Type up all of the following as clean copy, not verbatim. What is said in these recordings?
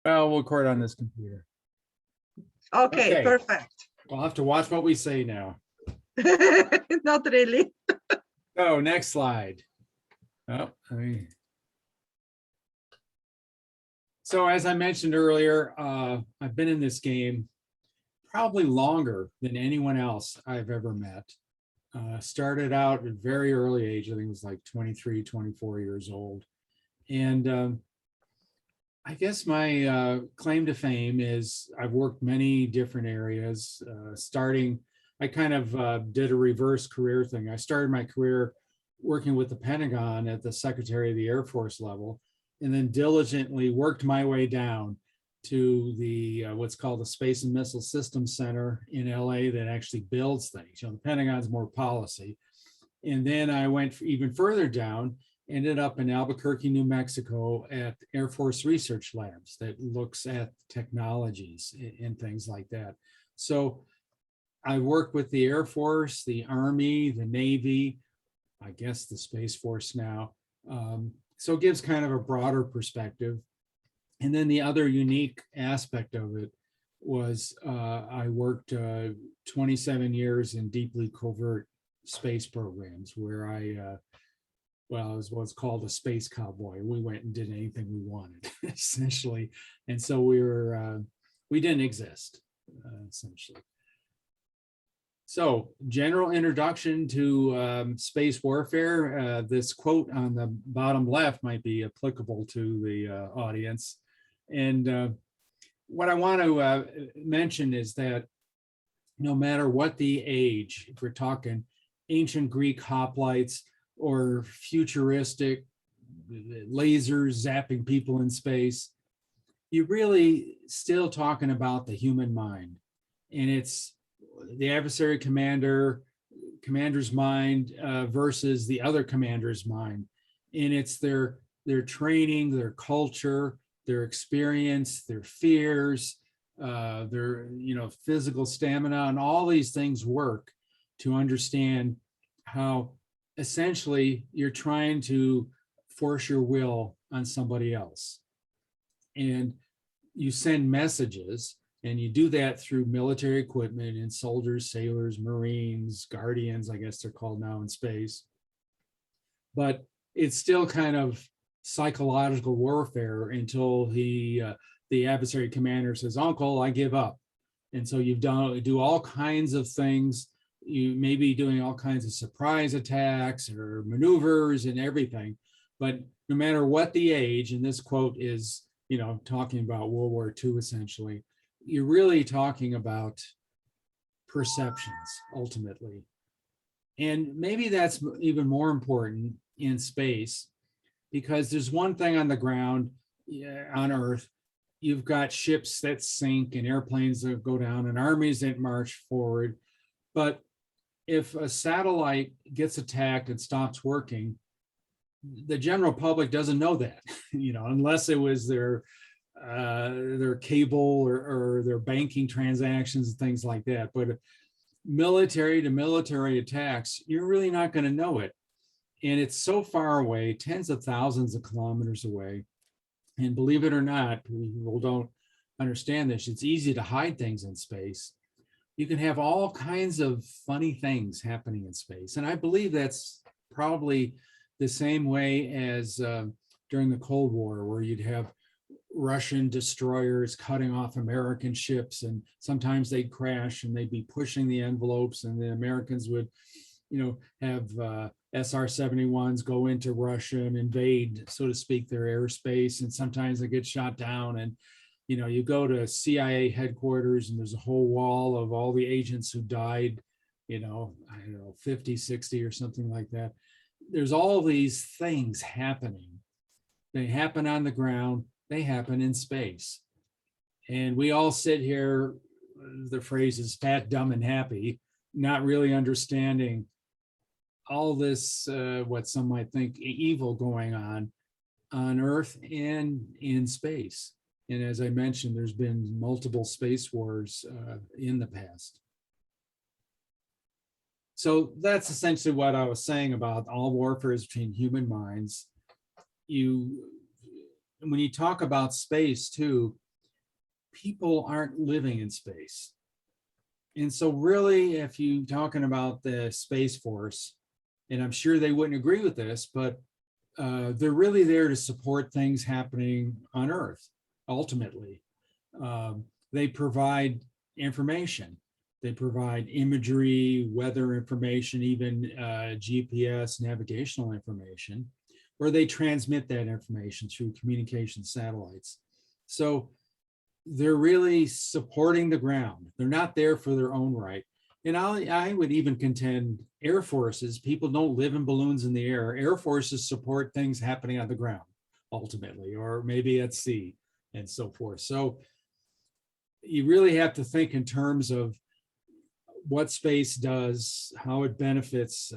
Well, we'll record on this computer. Okay, Okay. perfect. We'll have to watch what we say now. Not really. Oh, next slide. So as I mentioned earlier, I've been in this game probably longer than anyone else I've ever met. Started out at a very early age. I think it was like 23, 24 years old. And I guess my claim to fame is I've worked many different areas, I kind of did a reverse career thing. I started my career working with the Pentagon at the Secretary of the Air Force level, and then diligently worked my way down to the what's called the Space and Missile Systems Center in LA that actually builds things. The Pentagon's more policy. And then I went even further down, ended up in Albuquerque, New Mexico at Air Force Research Labs that looks at technologies and things like that. So I work with the Air Force, the Army, the Navy, I guess the Space Force now. So it gives kind of a broader perspective. And then the other unique aspect of it was I worked 27 years in deeply covert space programs where I was what's called a space cowboy. We went and did anything we wanted, essentially. And so we didn't exist, essentially. So general introduction to space warfare. This quote on the bottom left might be applicable to the audience. And what I want to mention is that no matter what the age, if we're talking ancient Greek hoplites or futuristic lasers zapping people in space, you're really still talking about the human mind. And it's the adversary commander's mind versus the other commander's mind. And it's their training, their culture, their experience, their fears, their physical stamina, and all these things work to understand how essentially you're trying to force your will on somebody else. And you send messages, and you do that through military equipment and soldiers, sailors, Marines, Guardians, I guess they're called now in space. But it's still kind of psychological warfare until the adversary commander says, "Uncle, I give up." And so you do all kinds of things. You may be doing all kinds of surprise attacks or maneuvers and everything. But no matter what the age, and this quote is, talking about World War II essentially, you're really talking about perceptions ultimately. And maybe that's even more important in space, because there's one thing on the ground, on Earth, you've got ships that sink and airplanes that go down and armies that march forward. But if a satellite gets attacked and stops working, the general public doesn't know that, unless it was their cable or their banking transactions and things like that. But military to military attacks, you're really not going to know it. And it's so far away, tens of thousands of kilometers away. And believe it or not, people don't understand this. It's easy to hide things in space. You can have all kinds of funny things happening in space. And I believe that's probably the same way as during the Cold War, where you'd have Russian destroyers cutting off American ships, and sometimes they'd crash and they'd be pushing the envelopes, and the Americans would, have SR-71s go into Russia and invade, so to speak, their airspace, and sometimes they get shot down. And you go to CIA headquarters and there's a whole wall of all the agents who died, 50, 60 or something like that. There's all these things happening. They happen on the ground, they happen in space. And we all sit here, the phrase is fat, dumb, and happy, not really understanding all this, what some might think evil going on Earth and in space. And as I mentioned, there's been multiple space wars in the past. So that's essentially what I was saying about all warfare is between human minds. When you talk about space too, people aren't living in space. And so really, if you're talking about the Space Force, and I'm sure they wouldn't agree with this, but they're really there to support things happening on Earth, ultimately. They provide information. They provide imagery, weather information, even GPS navigational information, or they transmit that information through communication satellites. So they're really supporting the ground. They're not there for their own right. And I would even contend air forces, people don't live in balloons in the air. Air forces support things happening on the ground, ultimately, or maybe at sea and so forth. So you really have to think in terms of what space does, how it benefits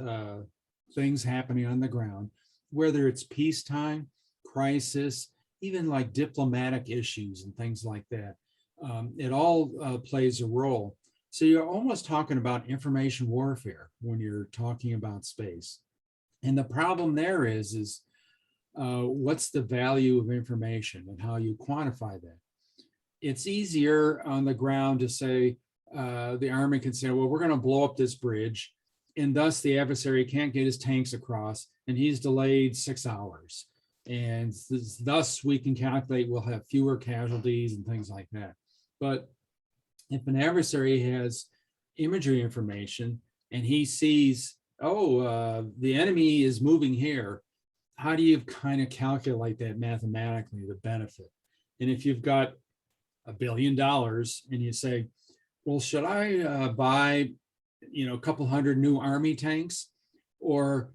things happening on the ground, whether it's peacetime, crisis, even like diplomatic issues and things like that. It all plays a role. So you're almost talking about information warfare when you're talking about space. And the problem there is what's the value of information and how you quantify that? It's easier on the ground to say, the Army can say, well, we're going to blow up this bridge, and thus the adversary can't get his tanks across, and he's delayed 6 hours. And thus we can calculate we'll have fewer casualties and things like that. But if an adversary has imagery information and he sees, oh, the enemy is moving here, how do you kind of calculate that mathematically, the benefit? And if you've got $1 billion and you say, well, should I buy, a couple hundred new Army tanks or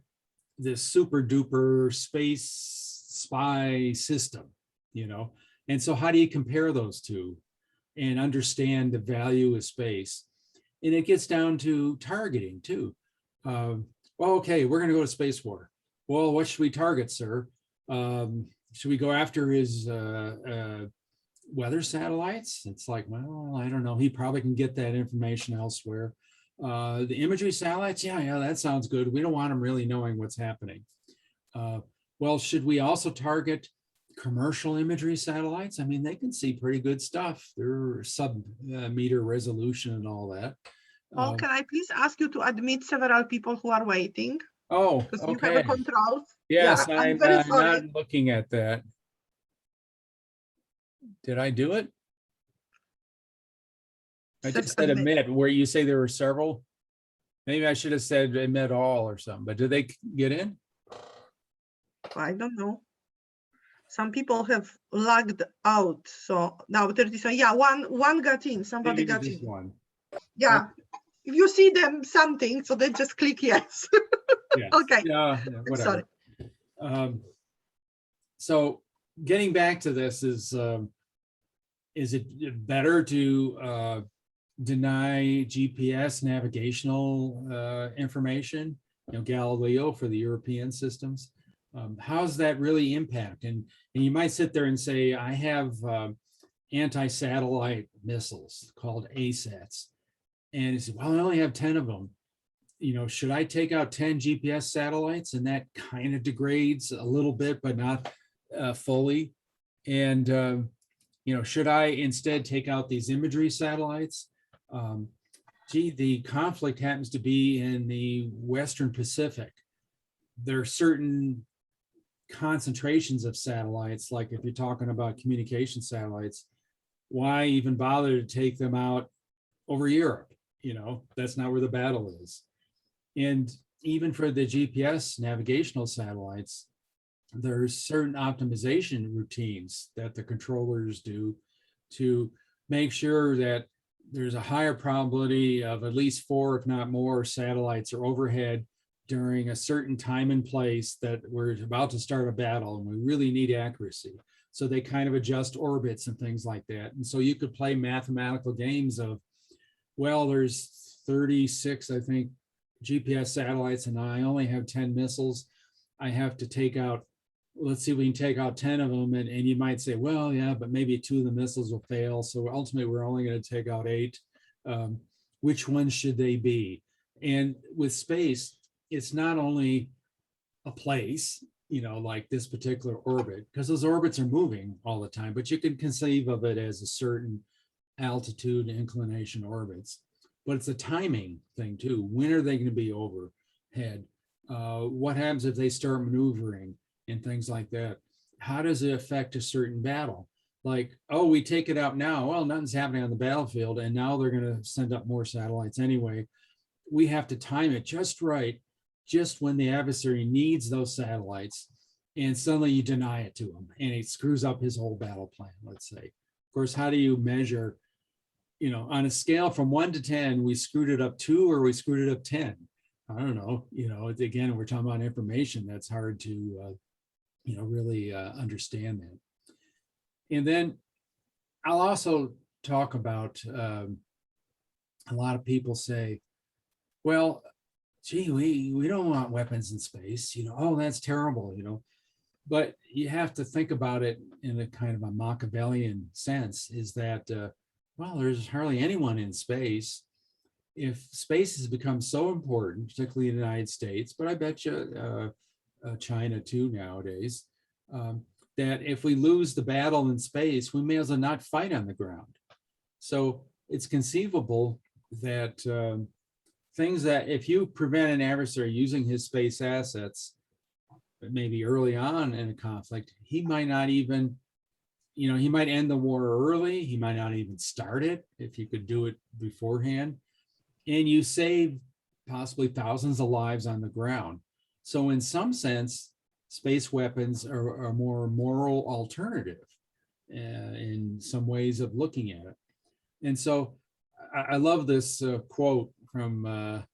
this super duper space spy system, And so how do you compare those two and understand the value of space? And it gets down to targeting too. Well, okay, we're going to go to space war. Well, what should we target, sir? Should we go after his weather satellites? It's like, well, I don't know. He probably can get that information elsewhere. The imagery satellites, yeah, that sounds good. We don't want them really knowing what's happening. Well, should we also target commercial imagery satellites? I mean, they can see pretty good stuff. They're sub-meter resolution and all that. Paul, can I please ask you to admit several people who are waiting? Oh, Because okay. you have a control. Yes, Yeah, I'm very sorry. not looking at that. Did I do it? I just said admit, where you say there were several. Maybe I should have said admit all or something, but did they get in? I don't know. Some people have logged out. So now 37. Yeah, one got in. Somebody Maybe got just in. one. Yeah. If you see them something, so then just click yes. Yes. Okay. Yeah, whatever. Sorry. So getting back to this is it better to deny GPS navigational information, Galileo for the European systems? How's that really impact? And you might sit there and say, I have anti-satellite missiles called ASATs. And you say, well, I only have 10 of them. Should I take out 10 GPS satellites? And that kind of degrades a little bit, but not fully. And, should I instead take out these imagery satellites? The conflict happens to be in the Western Pacific. There are certain concentrations of satellites, like if you're talking about communication satellites, why even bother to take them out over Europe? That's not where the battle is. And even for the GPS navigational satellites, there's certain optimization routines that the controllers do to make sure that there's a higher probability of at least 4, if not more, satellites are overhead during a certain time and place that we're about to start a battle and we really need accuracy. So they kind of adjust orbits and things like that. And so you could play mathematical games of, well, there's 36, I think, GPS satellites, and I only have 10 missiles. I have to take out, let's see if we can take out 10 of them. And you might say, well, yeah, but maybe 2 of the missiles will fail. So ultimately, we're only going to take out 8. Which ones should they be? And with space, it's not only a place, like this particular orbit, because those orbits are moving all the time, but you can conceive of it as a certain altitude and inclination orbits. But it's a timing thing too. When are they going to be overhead? What happens if they start maneuvering and things like that? How does it affect a certain battle? Like, oh, we take it out now. Well, nothing's happening on the battlefield, and now they're going to send up more satellites anyway. We have to time it just right, just when the adversary needs those satellites, and suddenly you deny it to him, and it screws up his whole battle plan, let's say. Of course, how do you measure, on a scale from 1 to 10, we screwed it up 2 or we screwed it up 10? I don't know. Again, we're talking about information that's hard to, really understand that. And then I'll also talk about, a lot of people say, well, gee, we don't want weapons in space, oh, that's terrible, but you have to think about it in a kind of a Machiavellian sense, is that, well, there's hardly anyone in space. If space has become so important, particularly in the United States, but I bet you China too nowadays, that if we lose the battle in space, we may as well not fight on the ground. So it's conceivable that things that if you prevent an adversary using his space assets, but maybe early on in a conflict, he might not even, he might end the war early. He might not even start it if you could do it beforehand. And you save possibly thousands of lives on the ground. So in some sense, space weapons are a more moral alternative in some ways of looking at it. And so I love this quote from,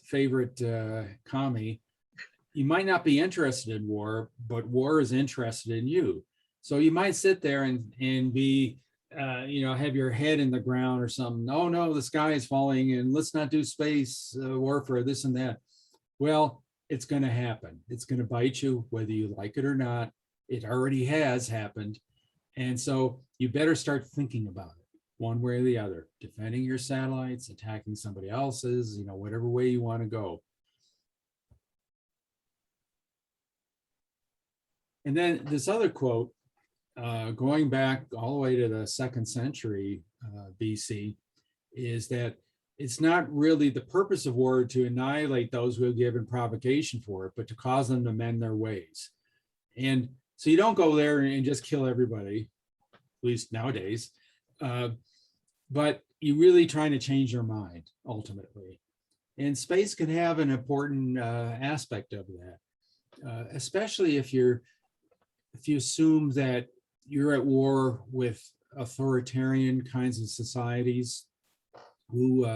favorite commie. You might not be interested in war, but war is interested in you. So you might sit there and be, have your head in the ground or something. Oh no, the sky is falling and let's not do space warfare, this and that. Well, it's going to happen. It's going to bite you, whether you like it or not. It already has happened. And so you better start thinking about it one way or the other, defending your satellites, attacking somebody else's, whatever way you want to go. And then this other quote, going back all the way to the 2nd century BC, is that it's not really the purpose of war to annihilate those who have given provocation for it, but to cause them to mend their ways. And so you don't go there and just kill everybody, at least nowadays, but you're really trying to change their mind ultimately. And space can have an important aspect of that, especially if you assume that you're at war with authoritarian kinds of societies who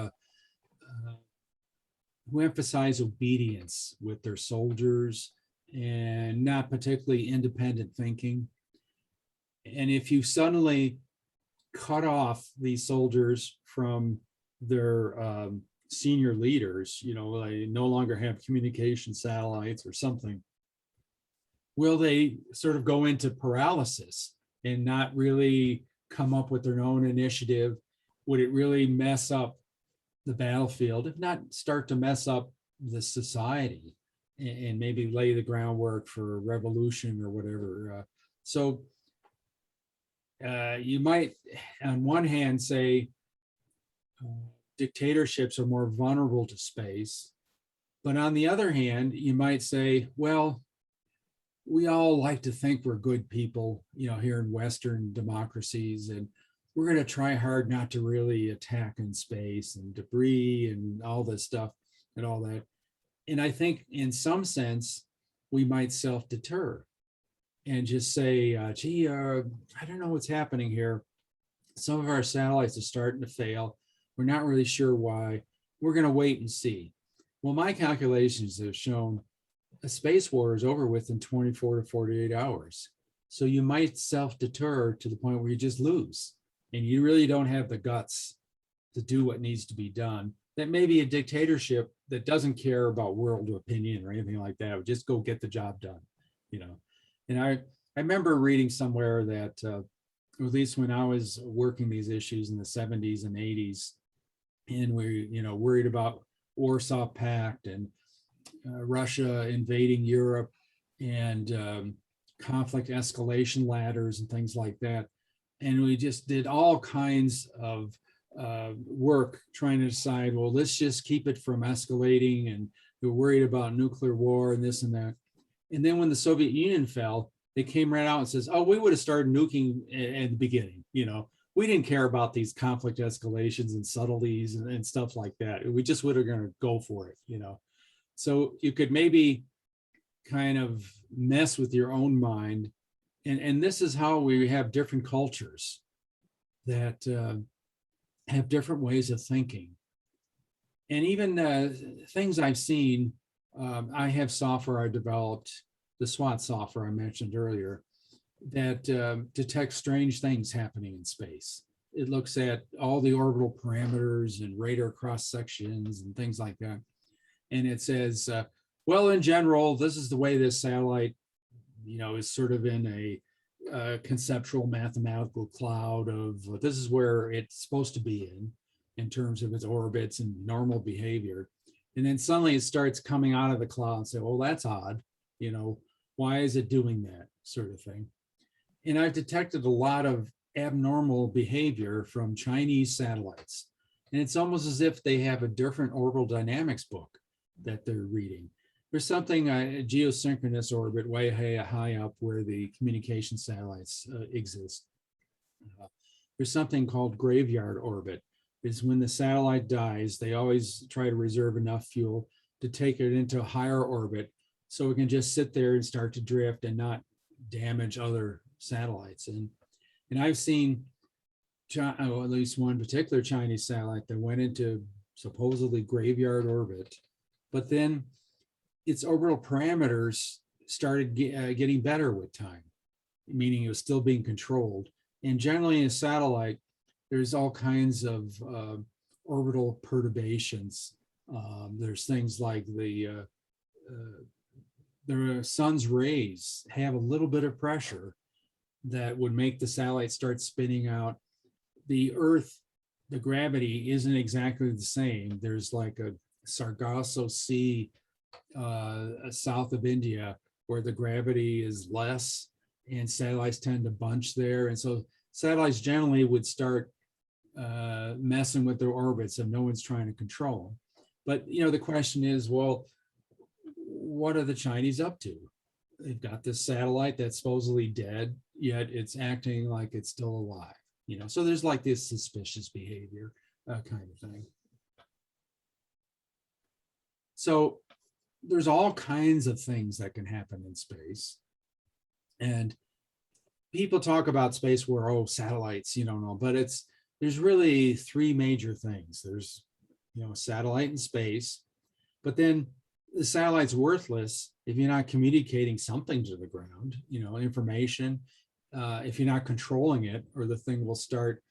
emphasize obedience with their soldiers and not particularly independent thinking. And if you suddenly cut off these soldiers from their senior leaders, they no longer have communication satellites or something, will they sort of go into paralysis and not really come up with their own initiative? Would it really mess up the battlefield, if not start to mess up the society and maybe lay the groundwork for revolution or whatever? So you might, on one hand, say dictatorships are more vulnerable to space. But on the other hand, you might say, well, we all like to think we're good people, here in Western democracies, and we're going to try hard not to really attack in space and debris and all this stuff and all that. And I think in some sense, we might self-deter and just say, gee, I don't know what's happening here. Some of our satellites are starting to fail. We're not really sure why. We're going to wait and see. Well, my calculations have shown a space war is over within 24 to 48 hours. So you might self-deter to the point where you just lose. And you really don't have the guts to do what needs to be done. That may be a dictatorship that doesn't care about world opinion or anything like that. It would just go get the job done, And I remember reading somewhere that, at least when I was working these issues in the 70s and 80s, and we, worried about Warsaw Pact and Russia invading Europe, and conflict escalation ladders and things like that. And we just did all kinds of work trying to decide, well, let's just keep it from escalating, and we're worried about nuclear war and this and that. And then when the Soviet Union fell, they came right out and says, oh, we would have started nuking at the beginning. We didn't care about these conflict escalations and subtleties and stuff like that. We just would have going to go for it, So you could maybe kind of mess with your own mind. And this is how we have different cultures that have different ways of thinking. And even things I've seen, I have software I developed, the SWAT software I mentioned earlier, that detects strange things happening in space. It looks at all the orbital parameters and radar cross sections and things like that. And it says, well, in general, this is the way this satellite, is sort of in a conceptual mathematical cloud of this is where it's supposed to be in terms of its orbits and normal behavior. And then suddenly it starts coming out of the cloud and say, well, that's odd. Why is it doing that sort of thing? And I've detected a lot of abnormal behavior from Chinese satellites. And it's almost as if they have a different orbital dynamics book that they're reading. There's something, a geosynchronous orbit way high up where the communication satellites exist. There's something called graveyard orbit. Is when the satellite dies, they always try to reserve enough fuel to take it into a higher orbit so it can just sit there and start to drift and not damage other satellites. And I've seen at least one particular Chinese satellite that went into supposedly graveyard orbit, but then its orbital parameters started getting better with time, meaning it was still being controlled. And generally in a satellite, there's all kinds of orbital perturbations. There's things like the sun's rays have a little bit of pressure that would make the satellite start spinning out. The Earth, the gravity isn't exactly the same. There's like a Sargasso Sea south of India where the gravity is less and satellites tend to bunch there. And so satellites generally would start messing with their orbits and no one's trying to control. But the question is, well, what are the Chinese up to? They've got this satellite that's supposedly dead, yet it's acting like it's still alive. So there's like this suspicious behavior kind of thing. So there's all kinds of things that can happen in space. And people talk about space where, oh, satellites, but there's really three major things. There's, a satellite in space, but then the satellite's worthless if you're not communicating something to the ground, information. If you're not controlling it, or the thing will start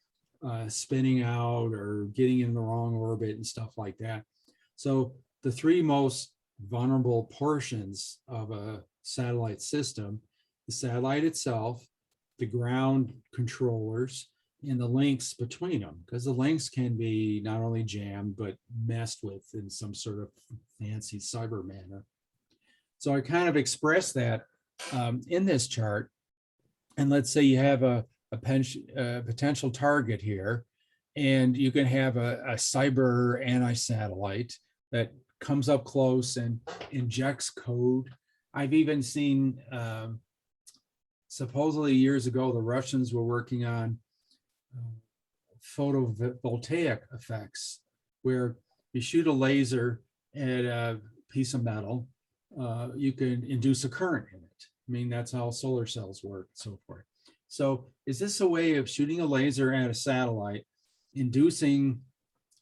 spinning out or getting in the wrong orbit and stuff like that. So the three most vulnerable portions of a satellite system, the satellite itself, the ground controllers, and the links between them, because the links can be not only jammed, but messed with in some sort of fancy cyber manner. So I kind of express that in this chart. And let's say you have a potential target here, and you can have a cyber anti-satellite that comes up close and injects code. I've even seen, supposedly years ago, the Russians were working on photovoltaic effects, where you shoot a laser at a piece of metal, you can induce a current in it. I mean, that's how solar cells work and so forth. So is this a way of shooting a laser at a satellite, inducing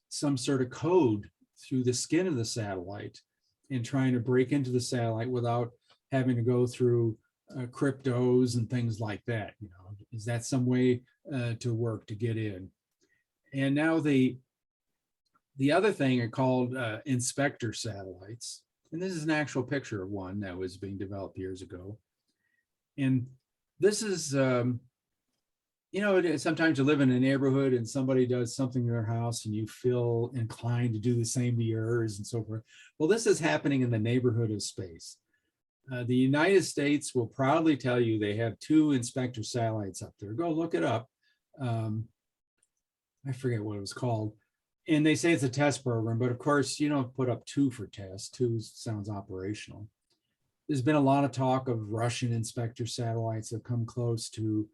some sort of code through the skin of the satellite and trying to break into the satellite without having to go through cryptos and things like that? Is that some way to work to get in? And now the other thing are called inspector satellites. And this is an actual picture of one that was being developed years ago. And this is, sometimes you live in a neighborhood and somebody does something in their house and you feel inclined to do the same to yours and so forth. Well, this is happening in the neighborhood of space. The United States will proudly tell you they have 2 inspector satellites up there. Go look it up. I forget what it was called. And they say it's a test program, but of course, you don't put up 2 for tests. 2 sounds operational. There's been a lot of talk of Russian inspector satellites that come close to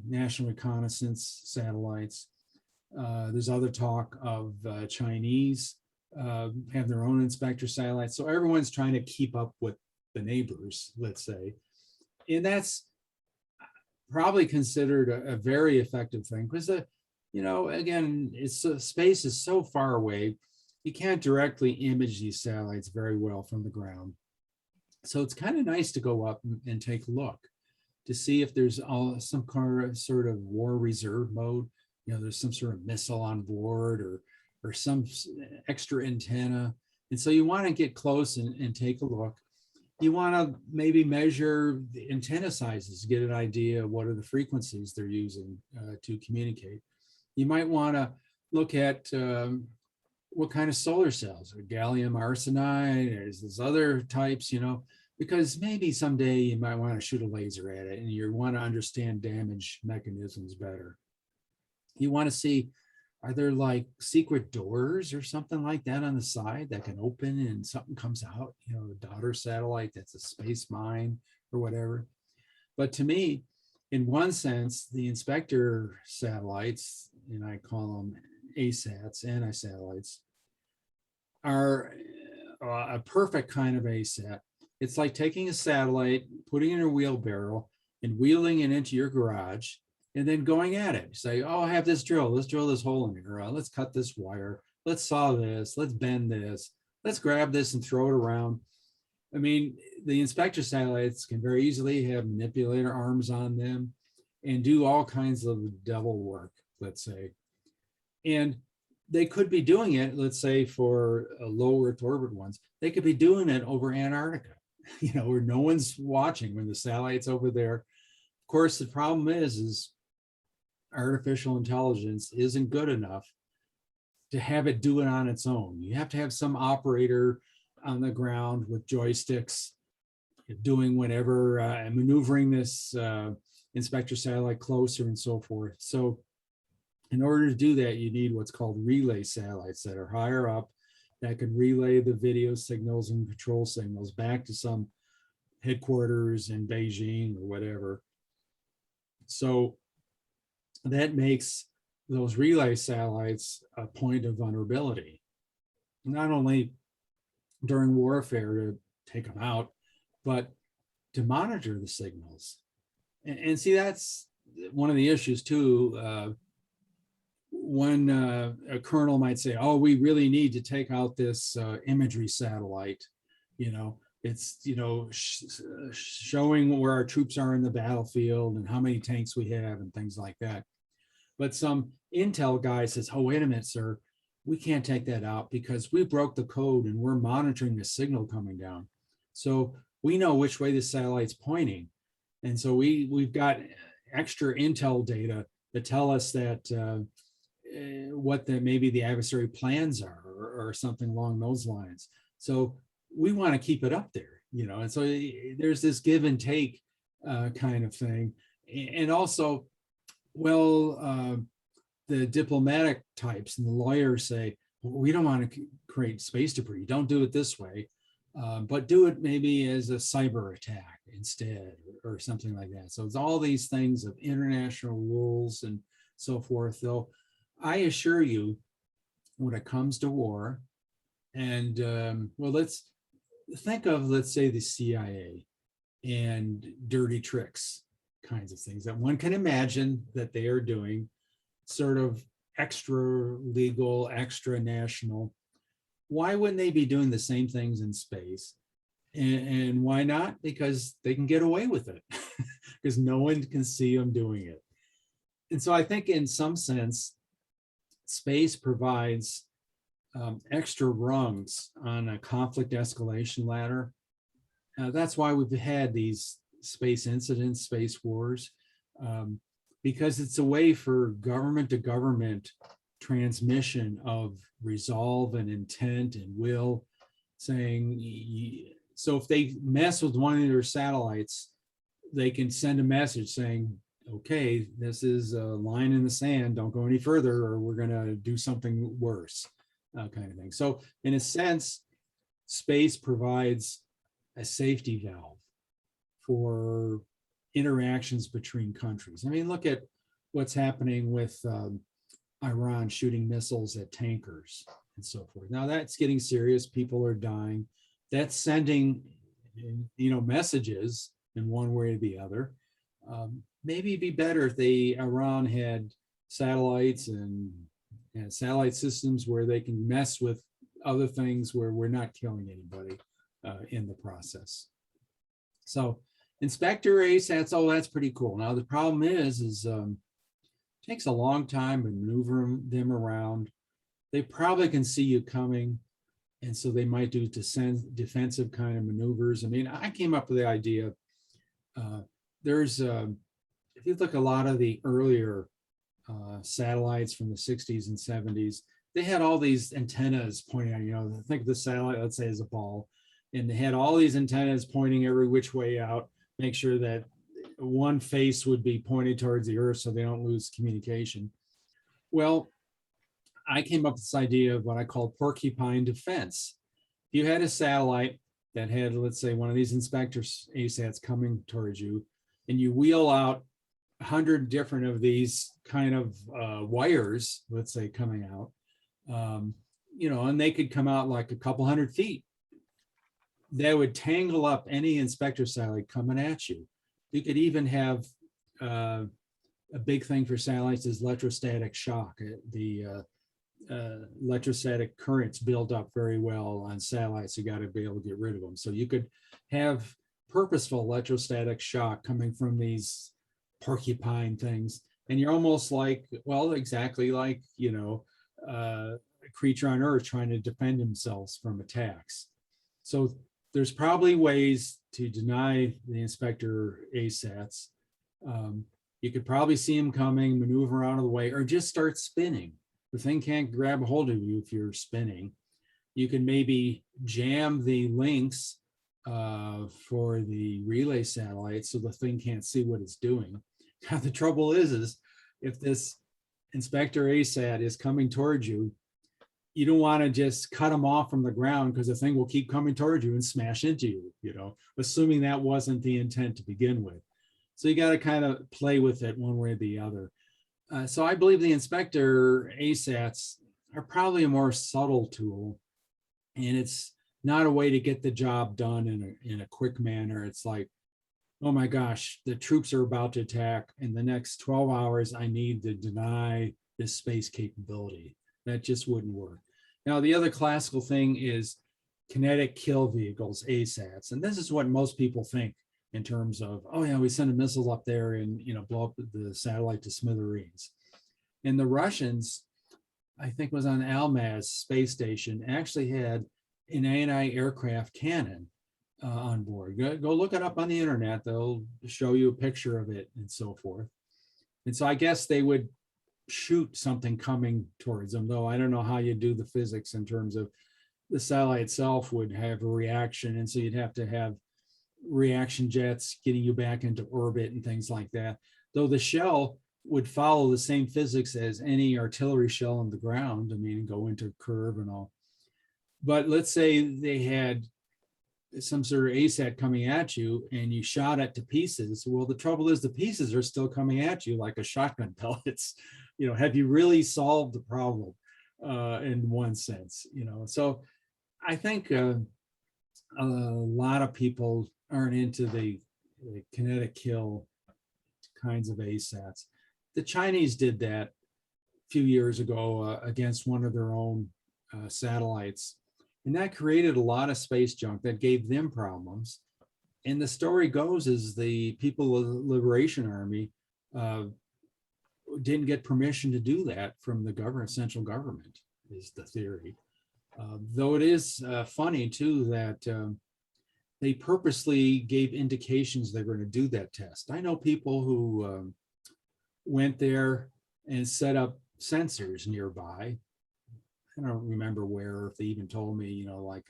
national reconnaissance satellites. There's other talk of Chinese have their own inspector satellites. So everyone's trying to keep up with the neighbors, let's say. And that's probably considered a very effective thing because, again, space is so far away. You can't directly image these satellites very well from the ground. So it's kind of nice to go up and take a look to see if there's some sort of war reserve mode. There's some sort of missile on board or some extra antenna. And so you want to get close and take a look. You want to maybe measure the antenna sizes, get an idea of what are the frequencies they're using to communicate. You might want to look at what kind of solar cells, or gallium arsenide, there's other types, because maybe someday you might want to shoot a laser at it and you want to understand damage mechanisms better. You want to see, are there like secret doors or something like that on the side that can open and something comes out, a daughter satellite that's a space mine or whatever. But to me, in one sense, the inspector satellites, and I call them ASATs, anti-satellites, are a perfect kind of ASAT. It's like taking a satellite, putting it in a wheelbarrow and wheeling it into your garage and then going at it. Say, oh, I have this drill. Let's drill this hole in here. Let's cut this wire. Let's saw this. Let's bend this. Let's grab this and throw it around. I mean, the inspector satellites can very easily have manipulator arms on them and do all kinds of devil work, let's say. And they could be doing it, let's say, for low Earth orbit ones. They could be doing it over Antarctica, where no one's watching when the satellite's over there. Of course, the problem is artificial intelligence isn't good enough to have it do it on its own. You have to have some operator on the ground with joysticks doing whatever and maneuvering this inspector satellite closer and so forth. So in order to do that, you need what's called relay satellites that are higher up that can relay the video signals and control signals back to some headquarters in Beijing or whatever. So that makes those relay satellites a point of vulnerability, not only during warfare to take them out, but to monitor the signals. And see, that's one of the issues too. When a colonel might say, oh, we really need to take out this imagery satellite, it's, showing where our troops are in the battlefield and how many tanks we have and things like that. But some intel guy says, oh, wait a minute, sir, we can't take that out because we broke the code and we're monitoring the signal coming down. So we know which way the satellite's pointing. And so we've got extra intel data that tell us that what maybe the adversary plans are or something along those lines. So we want to keep it up there, and so there's this give and take kind of thing. And also, well, the diplomatic types and the lawyers say, well, we don't want to create space debris. Don't do it this way, but do it maybe as a cyber attack instead or something like that. So it's all these things of international rules and so forth, though. I assure you, when it comes to war, and well, let's think of, let's say, the CIA and dirty tricks kinds of things that one can imagine that they are doing, sort of extra legal, extra national. Why wouldn't they be doing the same things in space? And why not? Because they can get away with it because no one can see them doing it. And so I think in some sense, space provides extra rungs on a conflict escalation ladder. That's why we've had these space incidents, space wars, because it's a way for government to government transmission of resolve and intent and will, saying So if they mess with one of their satellites, they can send a message saying, okay, this is a line in the sand, don't go any further, or we're going to do something worse, kind of thing. So in a sense, space provides a safety valve for interactions between countries. I mean, look at what's happening with Iran shooting missiles at tankers and so forth. Now that's getting serious. People are dying. That's sending, messages in one way or the other. Maybe it'd be better if Iran had satellites and satellite systems where they can mess with other things where we're not killing anybody in the process. So inspector ASATs, oh, that's pretty cool. Now the problem is it takes a long time to maneuver them around. They probably can see you coming, and so they might do defensive kind of maneuvers. I mean, I came up with the idea. If you look at a lot of the earlier satellites from the 60s and 70s, they had all these antennas pointing out, think of the satellite, let's say, as a ball, and they had all these antennas pointing every which way out, make sure that one face would be pointed towards the Earth so they don't lose communication. Well, I came up with this idea of what I call porcupine defense. If you had a satellite that had, let's say, one of these inspectors ASATs coming towards you, and you wheel out 100 different of these kind of wires, let's say, coming out, and they could come out like a couple 100 feet. They would tangle up any inspector satellite coming at you. You could even have a big thing for satellites is electrostatic shock. The electrostatic currents build up very well on satellites. You got to be able to get rid of them. So you could have purposeful electrostatic shock coming from these porcupine things. And you're almost like, well, exactly like, a creature on Earth trying to defend themselves from attacks. So there's probably ways to deny the inspector ASATs. You could probably see them coming, maneuver out of the way, or just start spinning. The thing can't grab a hold of you if you're spinning. You can maybe jam the links for the relay satellite so the thing can't see what it's doing. Now the trouble is if this inspector ASAT is coming towards you, you don't want to just cut them off from the ground because the thing will keep coming towards you and smash into you, assuming that wasn't the intent to begin with. So you got to kind of play with it one way or the other. So I believe the inspector ASATs are probably a more subtle tool, and it's not a way to get the job done in a quick manner. It's like, oh my gosh, the troops are about to attack. In the next 12 hours, I need to deny this space capability. That just wouldn't work. Now, the other classical thing is kinetic kill vehicles, ASATs. And this is what most people think in terms of, oh yeah, we send a missile up there and blow up the satellite to smithereens. And the Russians, I think was on Almaz space station, actually had an anti-aircraft cannon on board. Go look it up on the internet. They'll show you a picture of it and so forth. And so I guess they would shoot something coming towards them, though I don't know how you do the physics in terms of the satellite itself would have a reaction. And so you'd have to have reaction jets getting you back into orbit and things like that. Though the shell would follow the same physics as any artillery shell on the ground. I mean, go into curve and all. But let's say they had some sort of ASAT coming at you and you shot it to pieces. Well, the trouble is the pieces are still coming at you like a shotgun pellets. Have you really solved the problem in one sense? So I think a lot of people aren't into the kinetic kill kinds of ASATs. The Chinese did that a few years ago against one of their own satellites. And that created a lot of space junk that gave them problems. And the story goes is the People of the Liberation Army didn't get permission to do that from the central government, is the theory. Though it is funny too that they purposely gave indications they were going to do that test. I know people who went there and set up sensors nearby. I don't remember where, if they even told me, like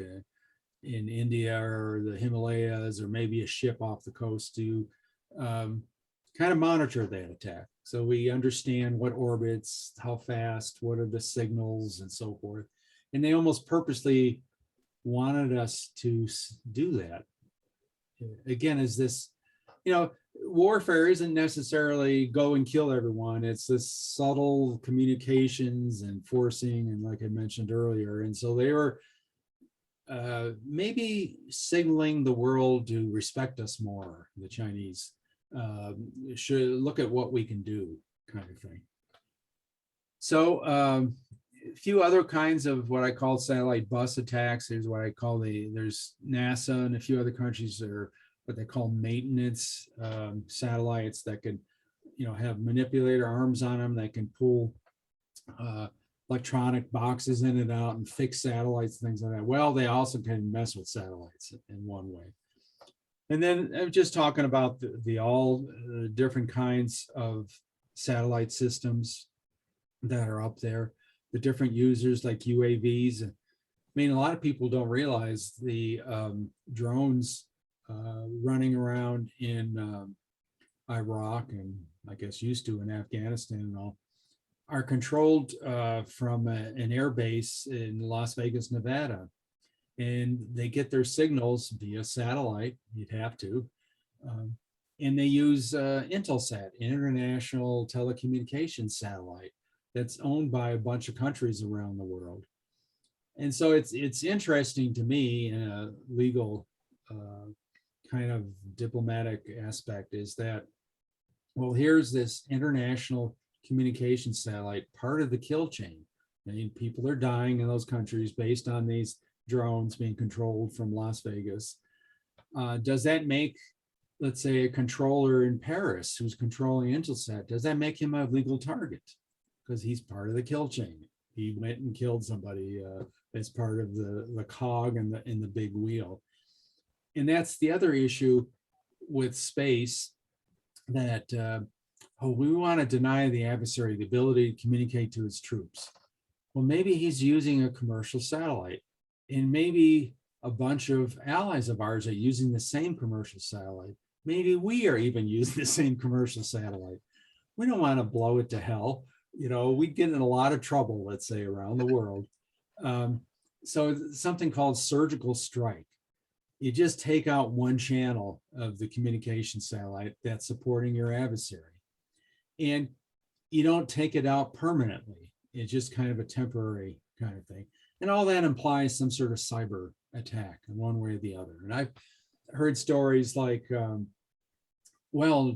in India or the Himalayas, or maybe a ship off the coast to kind of monitor that attack. So we understand what orbits, how fast, what are the signals, and so forth. And they almost purposely wanted us to do that. Again, is this, warfare isn't necessarily go and kill everyone. It's this subtle communications and forcing, and like I mentioned earlier. And so they were maybe signaling the world to respect us more, the Chinese. Should look at what we can do, kind of thing. So a few other kinds of what I call satellite bus attacks. Here's what I call there's NASA and a few other countries are what they call maintenance satellites that can, have manipulator arms on them that can pull electronic boxes in and out and fix satellites, things like that. Well, they also can mess with satellites in one way. And then I'm just talking about the all different kinds of satellite systems that are up there, the different users like UAVs. I mean, a lot of people don't realize the drones running around in Iraq, and I guess used to in Afghanistan and all, are controlled from an air base in Las Vegas, Nevada. And they get their signals via satellite, you'd have to. And they use Intelsat, International Telecommunications Satellite, that's owned by a bunch of countries around the world. And so it's interesting to me in a legal kind of diplomatic aspect is that, well, here's this international communication satellite, part of the kill chain. I mean, people are dying in those countries based on these drones being controlled from Las Vegas. Does that make, let's say, a controller in Paris who's controlling Intelsat, does that make him a legal target? Because he's part of the kill chain. He went and killed somebody as part of the cog in the big wheel. And that's the other issue with space, that we want to deny the adversary the ability to communicate to his troops. Well, maybe he's using a commercial satellite, and maybe a bunch of allies of ours are using the same commercial satellite. Maybe we are even using the same commercial satellite. We don't want to blow it to hell. We'd get in a lot of trouble, let's say, around the world. So something called surgical strike. You just take out one channel of the communication satellite that's supporting your adversary. And you don't take it out permanently. It's just kind of a temporary kind of thing. And all that implies some sort of cyber attack in one way or the other. And I've heard stories like,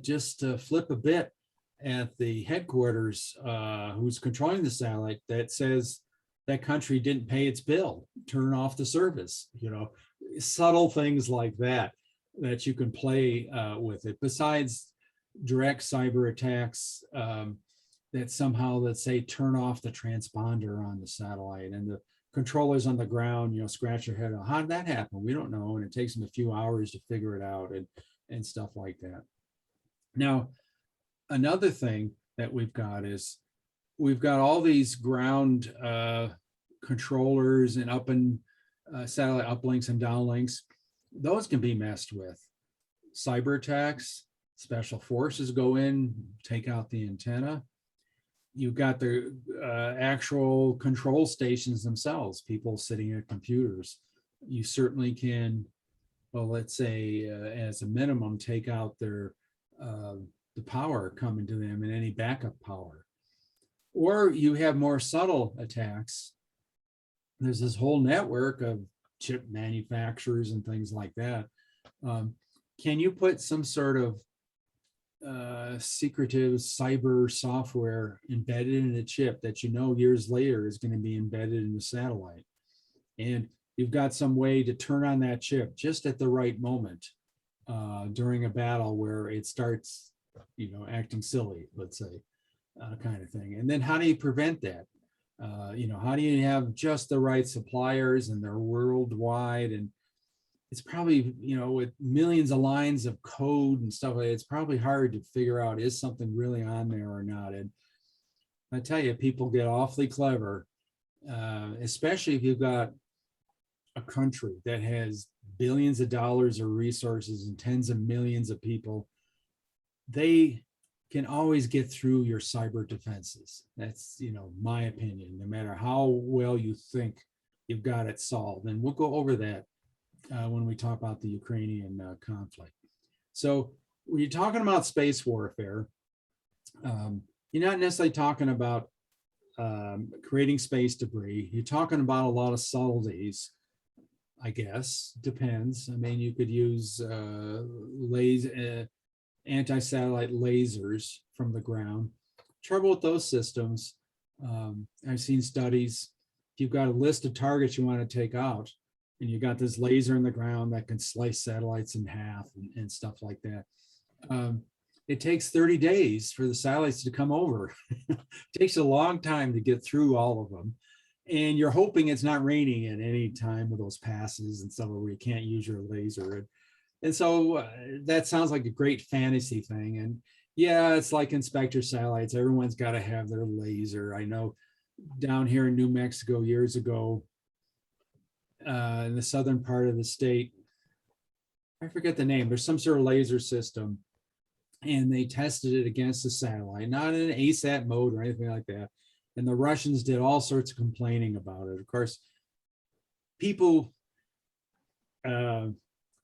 just flip a bit at the headquarters who's controlling the satellite that says that country didn't pay its bill, turn off the service, subtle things like that you can play with it. Besides direct cyber attacks that somehow, let's say, turn off the transponder on the satellite and the controllers on the ground, scratch their head. How did that happen? We don't know. And it takes them a few hours to figure it out and stuff like that. Now, another thing that we've got is we've got all these ground controllers and satellite uplinks and downlinks. Those can be messed with. Cyber attacks, special forces go in, take out the antenna. You've got the actual control stations themselves, people sitting at computers. You certainly can, well, let's say as a minimum, take out their the power coming to them and any backup power. Or you have more subtle attacks. There's this whole network of chip manufacturers and things like that. Can you put some sort of secretive cyber software embedded in a chip that years later is going to be embedded in the satellite? And you've got some way to turn on that chip just at the right moment during a battle where it starts, acting silly, let's say, kind of thing. And then how do you prevent that? How do you have just the right suppliers, and they're worldwide, and it's probably, with millions of lines of code and stuff like that, it's probably hard to figure out, is something really on there or not? And I tell you, people get awfully clever, especially if you've got a country that has billions of dollars of resources and tens of millions of people, they can always get through your cyber defenses. That's, my opinion, no matter how well you think you've got it solved. And we'll go over that when we talk about the Ukrainian conflict. So when you're talking about space warfare, you're not necessarily talking about creating space debris. You're talking about a lot of subtleties, I guess. Depends. I mean, you could use anti-satellite lasers from the ground. Trouble with those systems, I've seen studies, if you've got a list of targets you want to take out, and you got this laser in the ground that can slice satellites in half and stuff like that. It takes 30 days for the satellites to come over. It takes a long time to get through all of them. And you're hoping it's not raining at any time with those passes and stuff where you can't use your laser. And so that sounds like a great fantasy thing. And yeah, it's like Inspector satellites. Everyone's got to have their laser. I know down here in New Mexico years ago, in the southern part of the state, I forget the name, there's some sort of laser system, and they tested it against the satellite, not in an ASAT mode or anything like that. And the Russians did all sorts of complaining about it. Of course, people,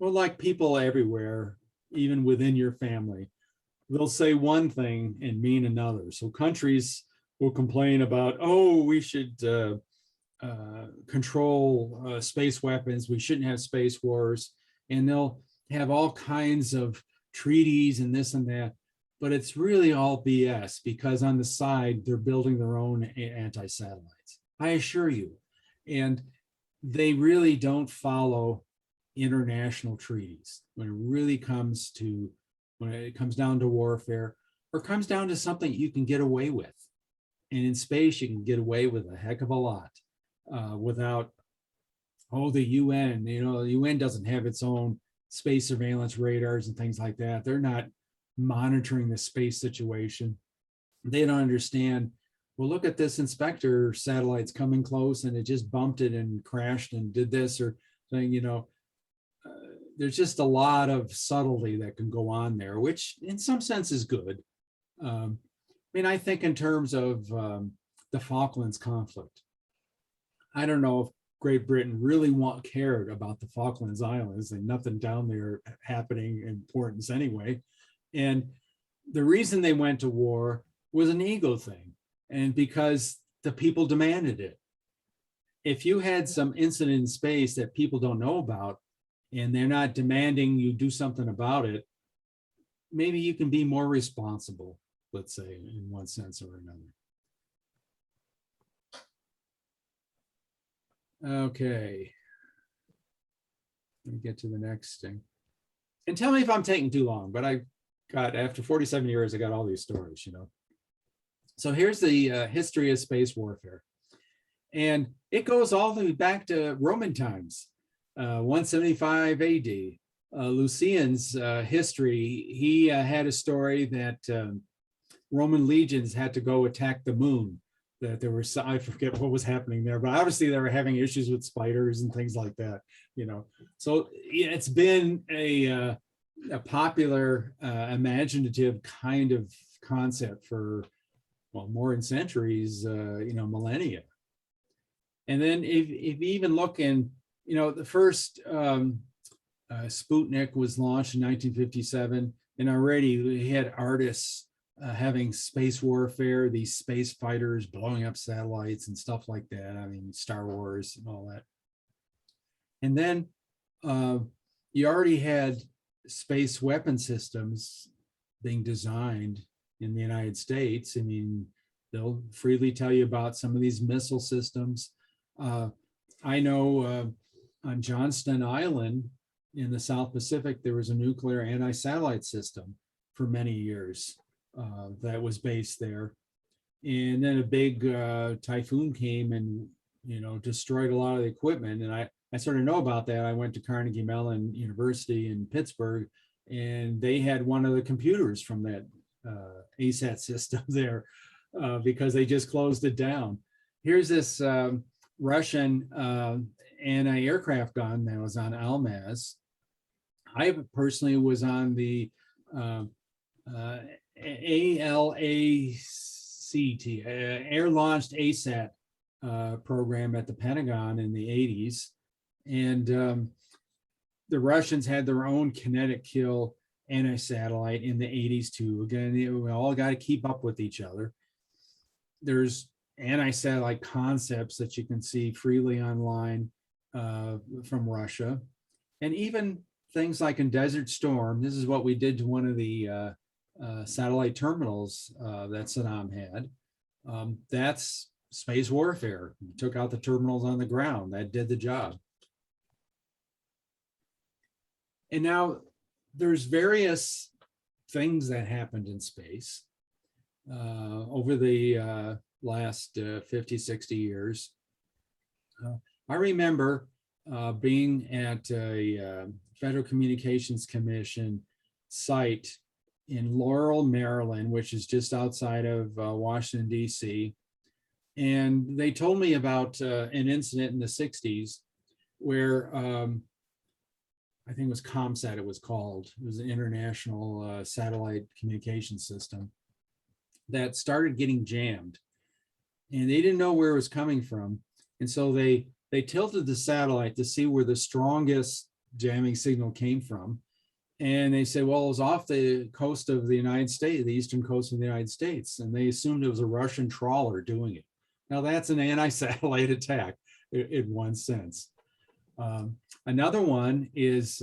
like people everywhere, even within your family, they'll say one thing and mean another. So countries will complain about, oh, we should control space weapons. We shouldn't have space wars. And they'll have all kinds of treaties and this and that. But it's really all BS, because on the side, they're building their own anti-satellites, I assure you. And they really don't follow international treaties when it comes down to warfare, or comes down to something you can get away with. And in space, you can get away with a heck of a lot without, the UN. The UN doesn't have its own space surveillance radars and things like that. They're not monitoring the space situation. They don't understand, well, look at this Inspector satellite's coming close and it just bumped it and crashed and did this or thing, there's just a lot of subtlety that can go on there, which in some sense is good. I think in terms of the Falklands conflict, I don't know if Great Britain really cared about the Falklands Islands, and nothing down there happening in importance anyway. And the reason they went to war was an ego thing, and because the people demanded it. If you had some incident in space that people don't know about, and they're not demanding you do something about it, maybe you can be more responsible, let's say, in one sense or another. Okay. Let me get to the next thing. And tell me if I'm taking too long, but after 47 years, I got all these stories, So here's the history of space warfare. And it goes all the way back to Roman times, 175 AD. Lucian's history, he had a story that Roman legions had to go attack the moon. That there were, I forget what was happening there, but obviously they were having issues with spiders and things like that, So it's been a popular, imaginative kind of concept for, more than centuries, millennia. And then if you even look in, the first Sputnik was launched in 1957, and already we had artists having space warfare, these space fighters blowing up satellites and stuff like that. Star Wars and all that. And then you already had space weapon systems being designed in the United States. They'll freely tell you about some of these missile systems. I know on Johnston Island in the South Pacific, there was a nuclear anti-satellite system for many years that was based there. And then a big typhoon came and, destroyed a lot of the equipment. And I sort of know about that. I went to Carnegie Mellon University in Pittsburgh, and they had one of the computers from that ASAT system there because they just closed it down. Here's this Russian anti-aircraft gun that was on Almaz. I personally was on the ALACT, air-launched ASAT program at the Pentagon in the 80s. And the Russians had their own kinetic kill anti-satellite in the 80s too. Again, we all got to keep up with each other. There's anti-satellite concepts that you can see freely online from Russia. And even things like in Desert Storm, this is what we did to one of the satellite terminals that Saddam had. That's space warfare. We took out the terminals on the ground. That did the job. And now there's various things that happened in space over the last 50, 60 years. I remember being at a Federal Communications Commission site in Laurel, Maryland, which is just outside of Washington, D.C. And they told me about an incident in the 60s where I think it was ComSat, it was called. It was an international satellite communication system that started getting jammed. And they didn't know where it was coming from. And so they tilted the satellite to see where the strongest jamming signal came from. And they said, well, it was off the coast of the United States, the eastern coast of the United States. And they assumed it was a Russian trawler doing it. Now that's an anti-satellite attack in one sense. Another one is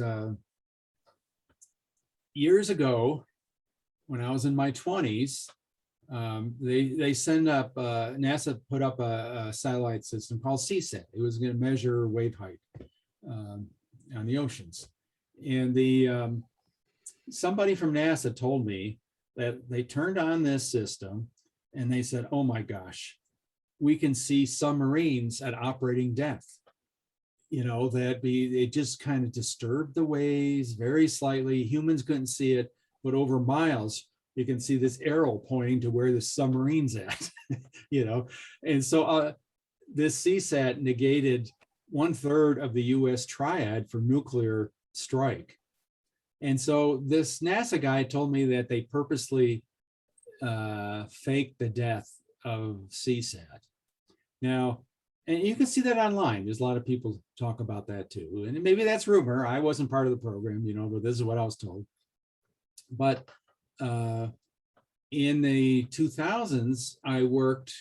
years ago, when I was in my 20s, they send up, NASA put up a satellite system called CSAT. It was going to measure wave height on the oceans. And somebody from NASA told me that they turned on this system and they said, oh my gosh, we can see submarines at operating depth. You know, it just kind of disturbed the waves very slightly. Humans couldn't see it, but over miles, you can see this arrow pointing to where the submarine's at, you know? And so this CSAT negated 1/3 of the US triad for nuclear strike. And so this NASA guy told me that they purposely faked the death of CSAT. Now, and you can see that online. There's a lot of people talk about that too. And maybe that's rumor. I wasn't part of the program, you know, but this is what I was told. But in the 2000s, I worked